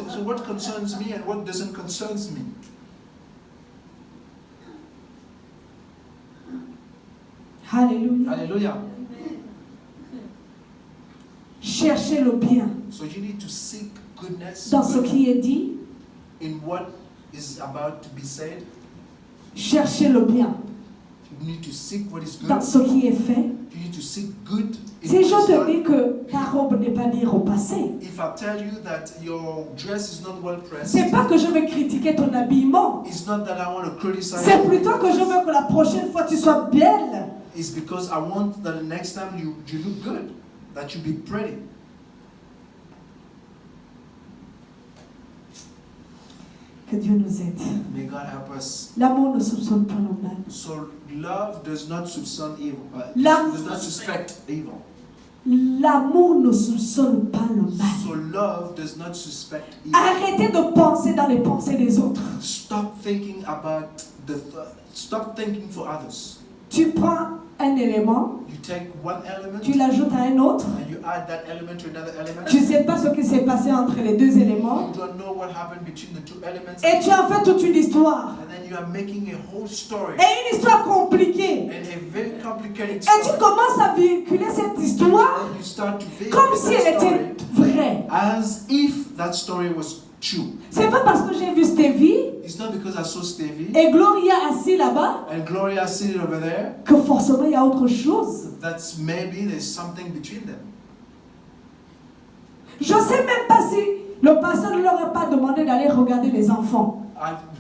so what concerns me and what doesn't concerns me? Alléluia. Hallelujah. Cherchez le bien So you need to seek goodness dans ce qui est dit. in what is about to be said. Cherchez le bien You need to seek what is good. dans ce qui est fait. You need to seek good in Si what je is te done. dis que ta robe n'est pas bien repassée, If I tell you that your dress is not well pressed, c'est pas que je vais critiquer ton habillement. it's not that I want to criticize C'est you. plutôt que je veux que la prochaine fois tu sois belle. It's because I want that the next time you look good, that you be pretty. Que Dieu nous aide. May God help us. L'amour ne soupçonne pas le mal. So love does not suspect evil. Love- Does not suspect evil. L'amour ne soupçonne pas le mal. So love does not suspect evil. Arrêtez de penser dans les pensées des autres. Stop thinking about stop thinking for others. Tu prends un élément, you take one element tu l'ajoutes à un autre, and you add that element to another element. tu ne sais pas ce qui s'est passé entre les deux éléments, You don't know what happened between the two elements. et tu en fais toute une histoire. And then you are making a whole story. Et une histoire compliquée. And a very complicated Et tu story. commences à véhiculer cette histoire And you start to vehicle comme si elle that story était vraie. as if that story was true. C'est pas parce que j'ai vu Stevie It's not because I saw Stevie et Gloria assis là-bas and Gloria sitting over there que forcément il y a autre chose. that's maybe there's something between them. Je ne sais même pas si le pasteur ne leur a pas demandé d'aller regarder les enfants.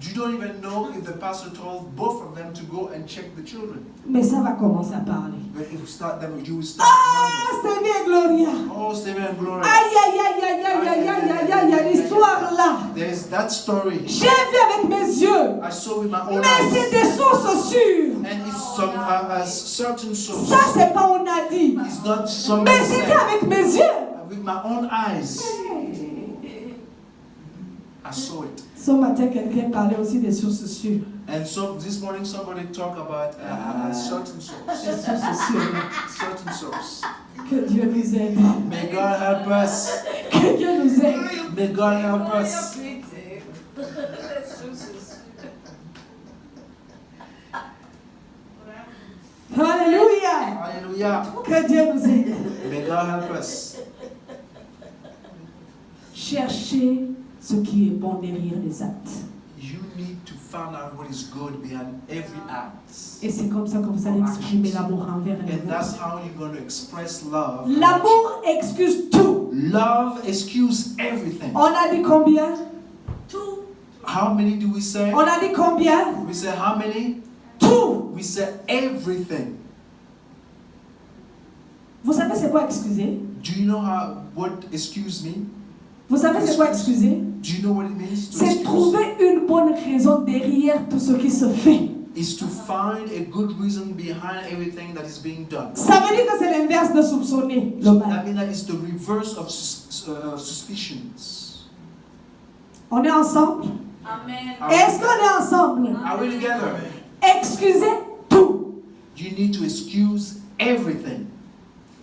You don't even know if the pastor told both of them to go and check the children. Mais ça va commencer à parler. But if you start them, you will start. Ah, Stevie et Gloria. Oh, Stevie and Gloria. Aïe, aïe, aïe, aïe, aïe, aïe, aïe, aïe, aïe, aïe, l'histoire là. There's that story. J'ai vu avec mes yeux. I saw with my own Mais c'est eyes. des sources sûres. And it's some a certain source. Ça, c'est pas on a dit. It's not somebody Mais c'était said. avec mes yeux. With my own eyes, I saw it. Ce matin, quelqu'un parlait aussi des sources sûres. And so this morning somebody talked about a certain Des source. sources sûres. Certain source. Que Dieu nous aide. May God help us. Que Dieu nous aide. May God help us. Alléluia. Hallelujah. Que Dieu nous aide. May God help us. Cherchez ce qui est bon derrière les actes. You need to find out what is good behind every act. Et c'est comme ça que vous allez exprimer l'amour envers les And that's autres. how you're going to express love. L'amour excuse tout. Love excuses everything. On a dit combien? Tout. How many do we say? On a dit combien? We say how many? Tout. We say everything. Vous savez c'est quoi excuser? Do you know what excuse me? Vous savez c'est quoi excuser? Do you know what it means to C'est excuse? trouver une bonne raison derrière tout ce qui se fait. Is to find a good reason behind everything that is being done. Ça veut dire que c'est l'inverse de soupçonner le That mal. means that it's the reverse of suspicions. On est ensemble? Amen. Est-ce qu'on est ensemble? Are we together? Excusez tout. You need to excuse everything.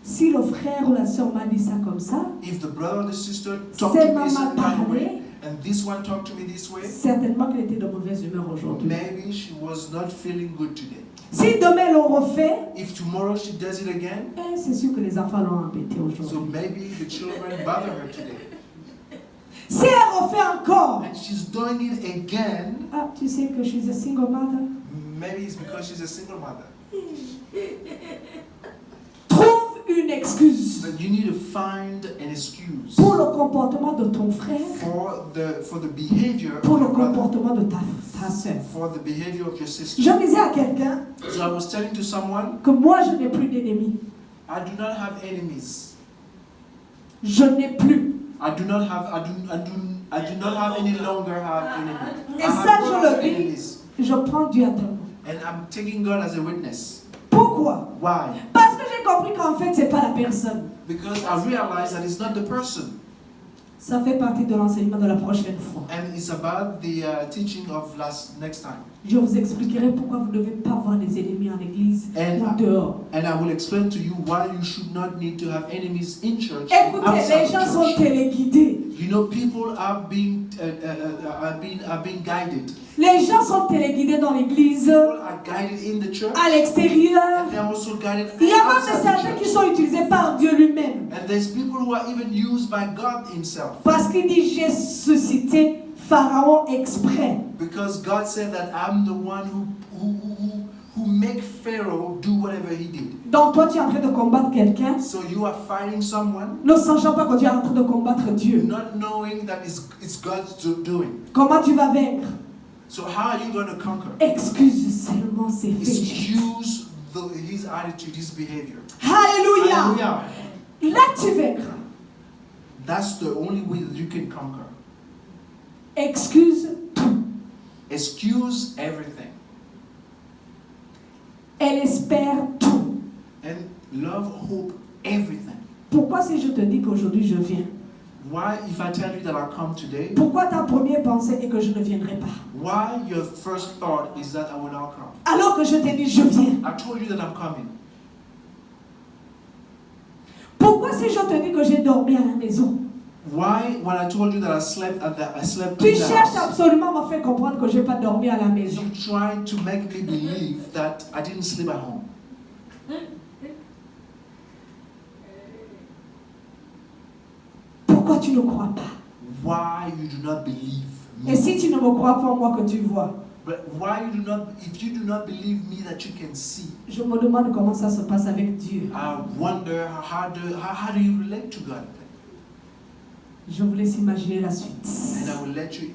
Si le frère ou la soeur m'a dit ça comme ça, If the brother or the sister talk c'est to me maman certain kind of parlé. way, and this one talked to me this way, Certainement qu'elle était de mauvaise humeur aujourd'hui. maybe she was not feeling good today. Si demain elle le refait, If tomorrow she does it again, c'est sûr que les enfants l'ont embêté so aujourd'hui. maybe the children bother her today. Si elle refait encore, And she's doing it again, ah, tu sais que je suis a single mother. maybe it's because she's a single mother. Trouve une excuse But you need to find an excuse pour le comportement de ton frère, for the behavior pour of le your brother, comportement de ta soeur. for the behavior of your sister. Je disais à quelqu'un So I was telling to someone, que moi je n'ai plus d'ennemis. I do not have enemies. Je n'ai plus. I do not have any longer have enemies. Et I ça, have je no le dis. enemies. Je prends Dieu à témoin. And I'm taking God as a witness. Pourquoi? Why? Parce que j'ai compris qu'en fait, c'est pas la personne. Because I realize that it's not the person. Ça fait partie de l'enseignement de la prochaine fois. And it's about the teaching of next time. Je vous expliquerai pourquoi vous ne devez pas avoir des ennemis en église ou dehors. And I will explain to you why you should not need to have enemies in church and Écoutez, outside les gens the sont church. téléguidés. You know, people are being guided. Les gens sont téléguidés dans l'église, People are guided in the church. à l'extérieur. And they're also guided Il y a même outside the certains qui church. sont utilisés par Dieu lui-même. And there's people who are even used by God himself. Parce qu'il dit, j'ai suscité Pharaon exprès. Because God said that I'm the one who make Pharaoh do whatever he did. Donc toi, tu es en train de combattre quelqu'un, So you are fighting someone, ne sachant pas que tu es en train de combattre Dieu. not knowing that it's God's doing. Comment tu vas vaincre? So how are you going to conquer? Excuse seulement ses faits. Excuse his attitude, his behavior. Alléluia. Hallelujah. Là, tu vaincras. That's the only way that you can conquer. Excuse tout. Excuse everything. Elle espère tout. And love, hope, everything. Pourquoi si je te dis qu'aujourd'hui je viens? Why, if I tell you that I come today, Pourquoi ta première pensée est que je ne viendrai pas? why your first thought is that I will not come? Alors que je t'ai dit je viens. I told you that I'm coming. si je te dis que j'ai dormi à la maison, Why, when I told you that I slept tu in the cherches house, absolument à me faire comprendre que je n'ai pas dormi à la maison. you tried to make me believe that I didn't sleep at home. Pourquoi tu ne crois pas? Why you do not believe Et me? si tu ne me crois pas, moi que tu vois, But why you do not, if you do not believe me that you can see, je me demande comment ça se passe avec Dieu. I wonder how do you relate to God? Je vous laisse imaginer la suite. And I will let you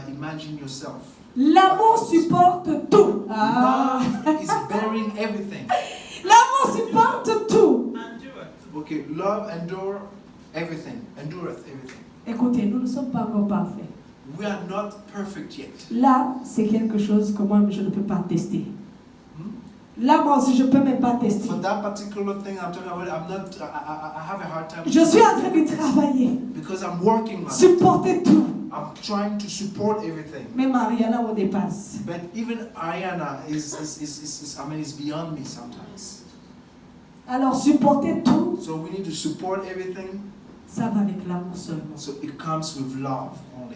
imagine yourself. L'amour supporte tout. Love is bearing everything. L'amour supporte tout. Endure. Okay, love endure everything, endureth everything. Écoutez, nous ne sommes pas encore parfaits. We are not perfect yet. Là, c'est quelque chose que moi, je ne peux pas tester. Hmm? Là, moi aussi, je ne peux même pas tester. For that particular thing I'm talking about, I have a hard time Je suis en train de travailler, because I'm working on it. supporter tout. I'm trying to support everything. Mais Mariana me dépasse. But even Ariana is beyond me sometimes. Alors, supporter tout, So we need to support everything. ça va avec l'amour seulement. So it comes with love only.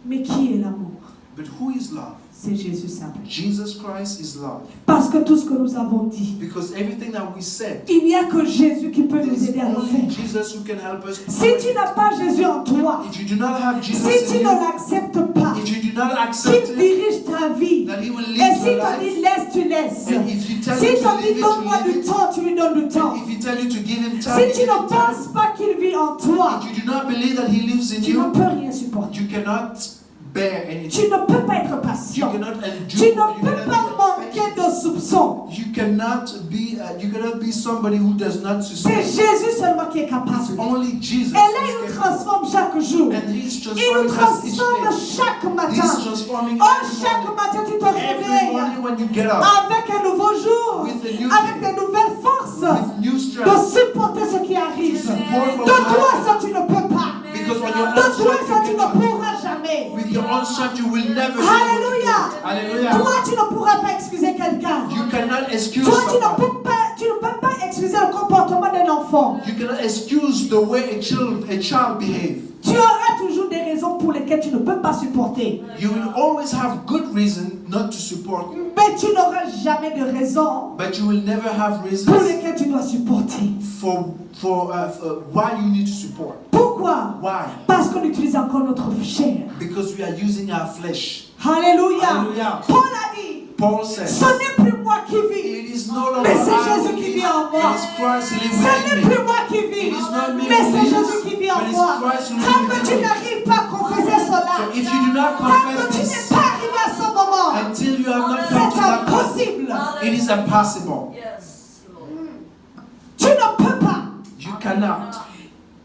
Mais qui est l'amour? But who is love? C'est Jésus simple. Jesus Christ is love. Parce que tout ce que nous avons dit, Because everything that we said, il n'y a que Jésus qui peut nous there's aider à le only faire. Jesus who can help us. Si tu n'as pas Jésus en toi, If you do not have si Jesus tu in ne you, l'acceptes pas, if you do not accept qu'il Him, dirige ta vie, that He will et lead si your t'en life, dit laisse, tu laisses. and if you tell Si Him t'en to dit leave it, donne-moi to du leave it, temps, tu lui donnes du temps. and if you tell you to give Him time, Si tu give ne Him time. penses pas qu'il vit en toi, If you do not believe that He lives in tu ne you, peux rien supporter. you cannot bear Tu anything. ne peux pas être You patient. cannot endure. Tu ne You peux cannot pas be manquer patient. de soupçons. You cannot be somebody who does not C'est suspect. Jésus seulement qui est It's capable. only Jesus. Et là, il who's nous capable. transforme chaque jour. And He's Il nous transforming us each transforme day. chaque He's matin. transforming Oh, every chaque morning. matin, tu te Every réveilles morning when you get up avec un nouveau jour, with a new avec day, des nouvelles forces with new de strength, supporter ce qui arrive. support what De will toi, happen. ça, tu ne peux pas. Because on your De own toi, strength ça, tu you ne cannot. pourras jamais. With your own strength you will never be able to do Alléluia. it. Hallelujah. Toi, tu ne pourras pas excuser quelqu'un. You cannot excuse Toi, tu ne someone. peux pas excuser le comportement d'un enfant. You cannot excuse the way a child behave. Tu auras toujours des raisons pour lesquelles tu ne peux pas supporter. You will always have good reason not to support, Mais tu n'auras jamais de raison but you will never have pour reasons lesquelles tu dois supporter. for why you need to support. Pourquoi? Why? Parce qu'on utilise encore notre chair. Because we are using our flesh. Alléluia. Hallelujah. Paul a dit, Paul says, ce n'est plus moi qui vis, it is no longer mais c'est I Jésus who qui live, vit en moi. it is Christ who lives Ce n'est within me. plus moi qui vis, It is not me mais who c'est lives, Jésus qui vit en but it's moi. Christ who Tant lives que tu within me. n'arrives pas à confesser cela, So if you do not tant que confess tu n'es this pas arrivé à ce moment, until you have not come c'est to that point, impossible. it is impossible. Yes, Lord. Tu ne peux pas. You cannot.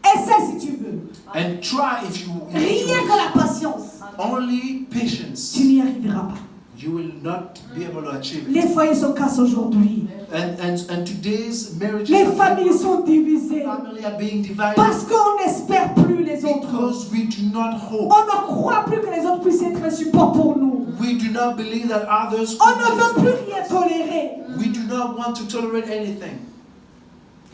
Essaie si tu veux. And try if you Rien que la patience. only patience. Tu n'y arriveras pas. You will not be able to achieve it. Les foyers se cassent aujourd'hui. And today's marriages Les are- familles sont divisées. family are being divided Parce qu'on n'espère plus les autres. because we do not hope. On ne croit plus que les autres puissent être un support pour nous. We do not believe that others On ne veut plus rien tolérer. We do not want to tolerate anything.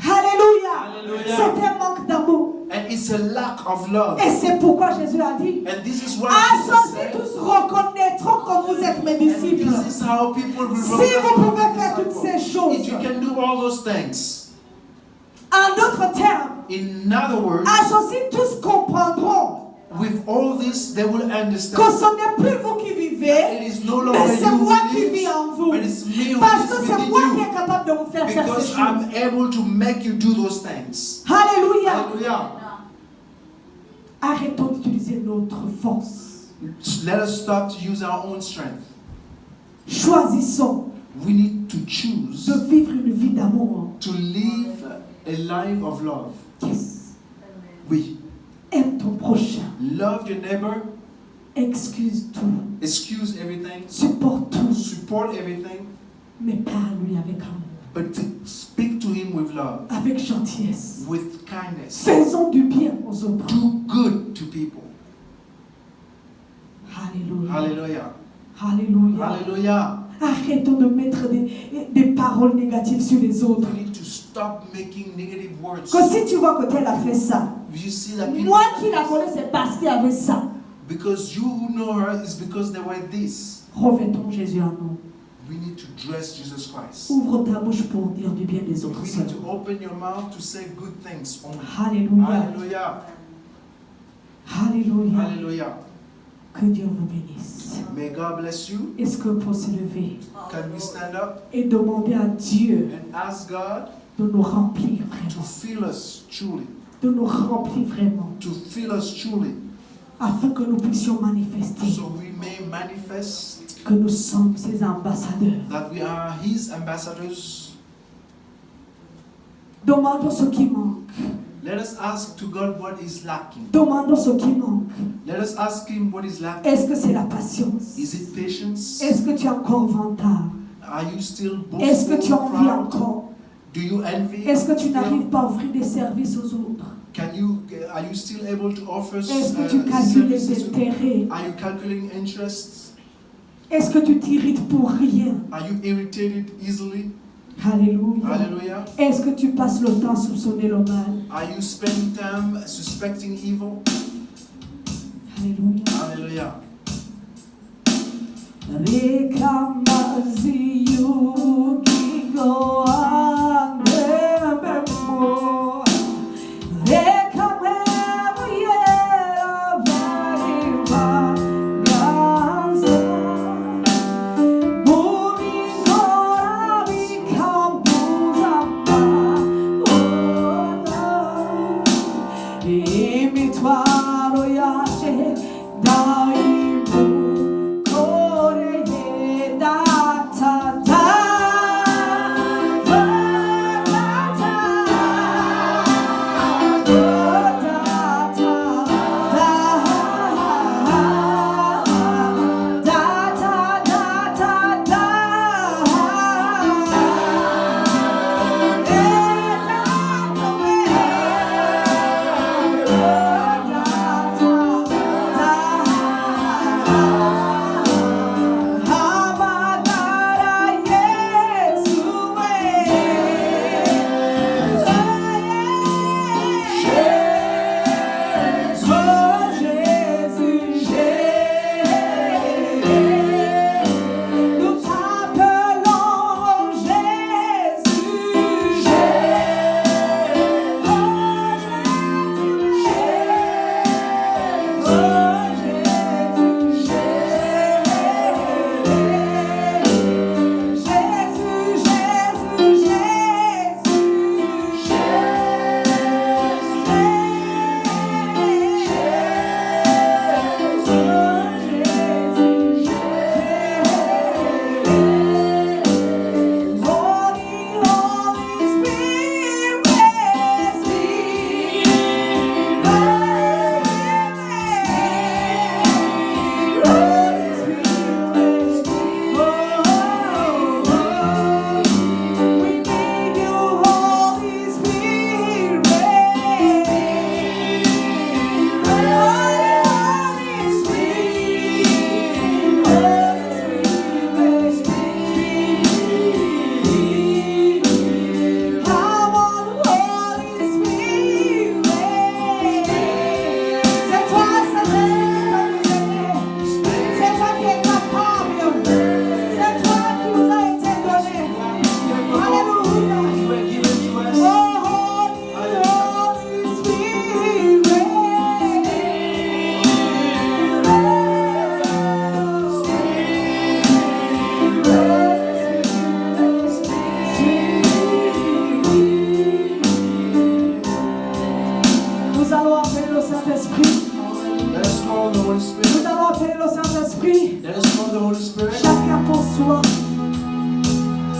Alléluia. Hallelujah. C'est un manque d'amour. And it's a lack of love. Et c'est pourquoi Jésus a dit, And this is why ainsi Jesus said, tous reconnaîtront que vous êtes mes and disciples. this is how people will Si recognize vous you pouvez as faire toutes disciples. ces choses, If you can do all those things, en d'autres termes, in other words, ainsi tous comprendront with all this, they will que understand. ce n'est plus vous qui vivez, It is no longer mais c'est you moi who qui vis lives, en vous. but it's me who Parce lives que c'est within moi qui you. est capable de vous faire ces Because choses. I'm able to make you do those things. Alléluia. Hallelujah. Arrêtons d'utiliser notre force. Let us stop to use our own strength. Choisissons We need to choose de vivre une vie d'amour. to live a life of love. Yes. Oui. Aime ton prochain. Love your neighbor. Excuse tout. Excuse everything. Supporte tout. Support everything. Mais parle-lui avec amour. But to speak to him with love, Avec gentillesse. with kindness. Faisons du bien aux autres. Do good to people. Alléluia. Hallelujah. Alléluia. Hallelujah. Arrêtons de mettre des paroles négatives sur les autres. We need to stop making negative words. Que si tu vois que tel a fait ça, You see that people, moi qui la connais, c'est parce qu'il y avait ça. because you who know her is because they were this. Revêtons Jésus en nous. We need to dress Jesus Christ. Ouvre ta bouche pour dire du bien des autres We seuls. need to open your mouth to say good things only. Alléluia. Hallelujah. Alléluia. Hallelujah. Que Dieu vous bénisse. May God bless you. Est-ce que pour se lever Can we stand up et demander à Dieu and ask God de nous remplir to vraiment, fill us truly? de nous remplir vraiment, To fill us truly, afin que nous puissions manifester so we may manifest que nous sommes ses ambassadeurs. that we are His ambassadors. Demandons ce qui manque. Let us ask to God what is lacking. Demandons ce qui manque. Let us ask Him what is lacking. Est-ce que c'est la patience? Is it patience? Est-ce que tu es encore vantard? Are you still Est-ce que tu boastful, en vis proud? encore? Do you envy? Est-ce que tu n'arrives pas à offrir des services aux autres? Are you still able to offer Est-ce que tu calcules les services? intérêts? Are you calculating interests? Est-ce que tu t'irrites pour rien? Are you irritated easily? Alléluia. Hallelujah. Est-ce que tu passes le temps à soupçonner le mal? Are you spending time suspecting evil? Alléluia. Hallelujah. Rekamazi yuki go andememo. Rekamemu yera variva ganza. Bumingora bikambuza pa ona. Imitwaro yaje daibu kore da ta ta.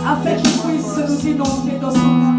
Afin qu'il puisse nous inonder dans son amour.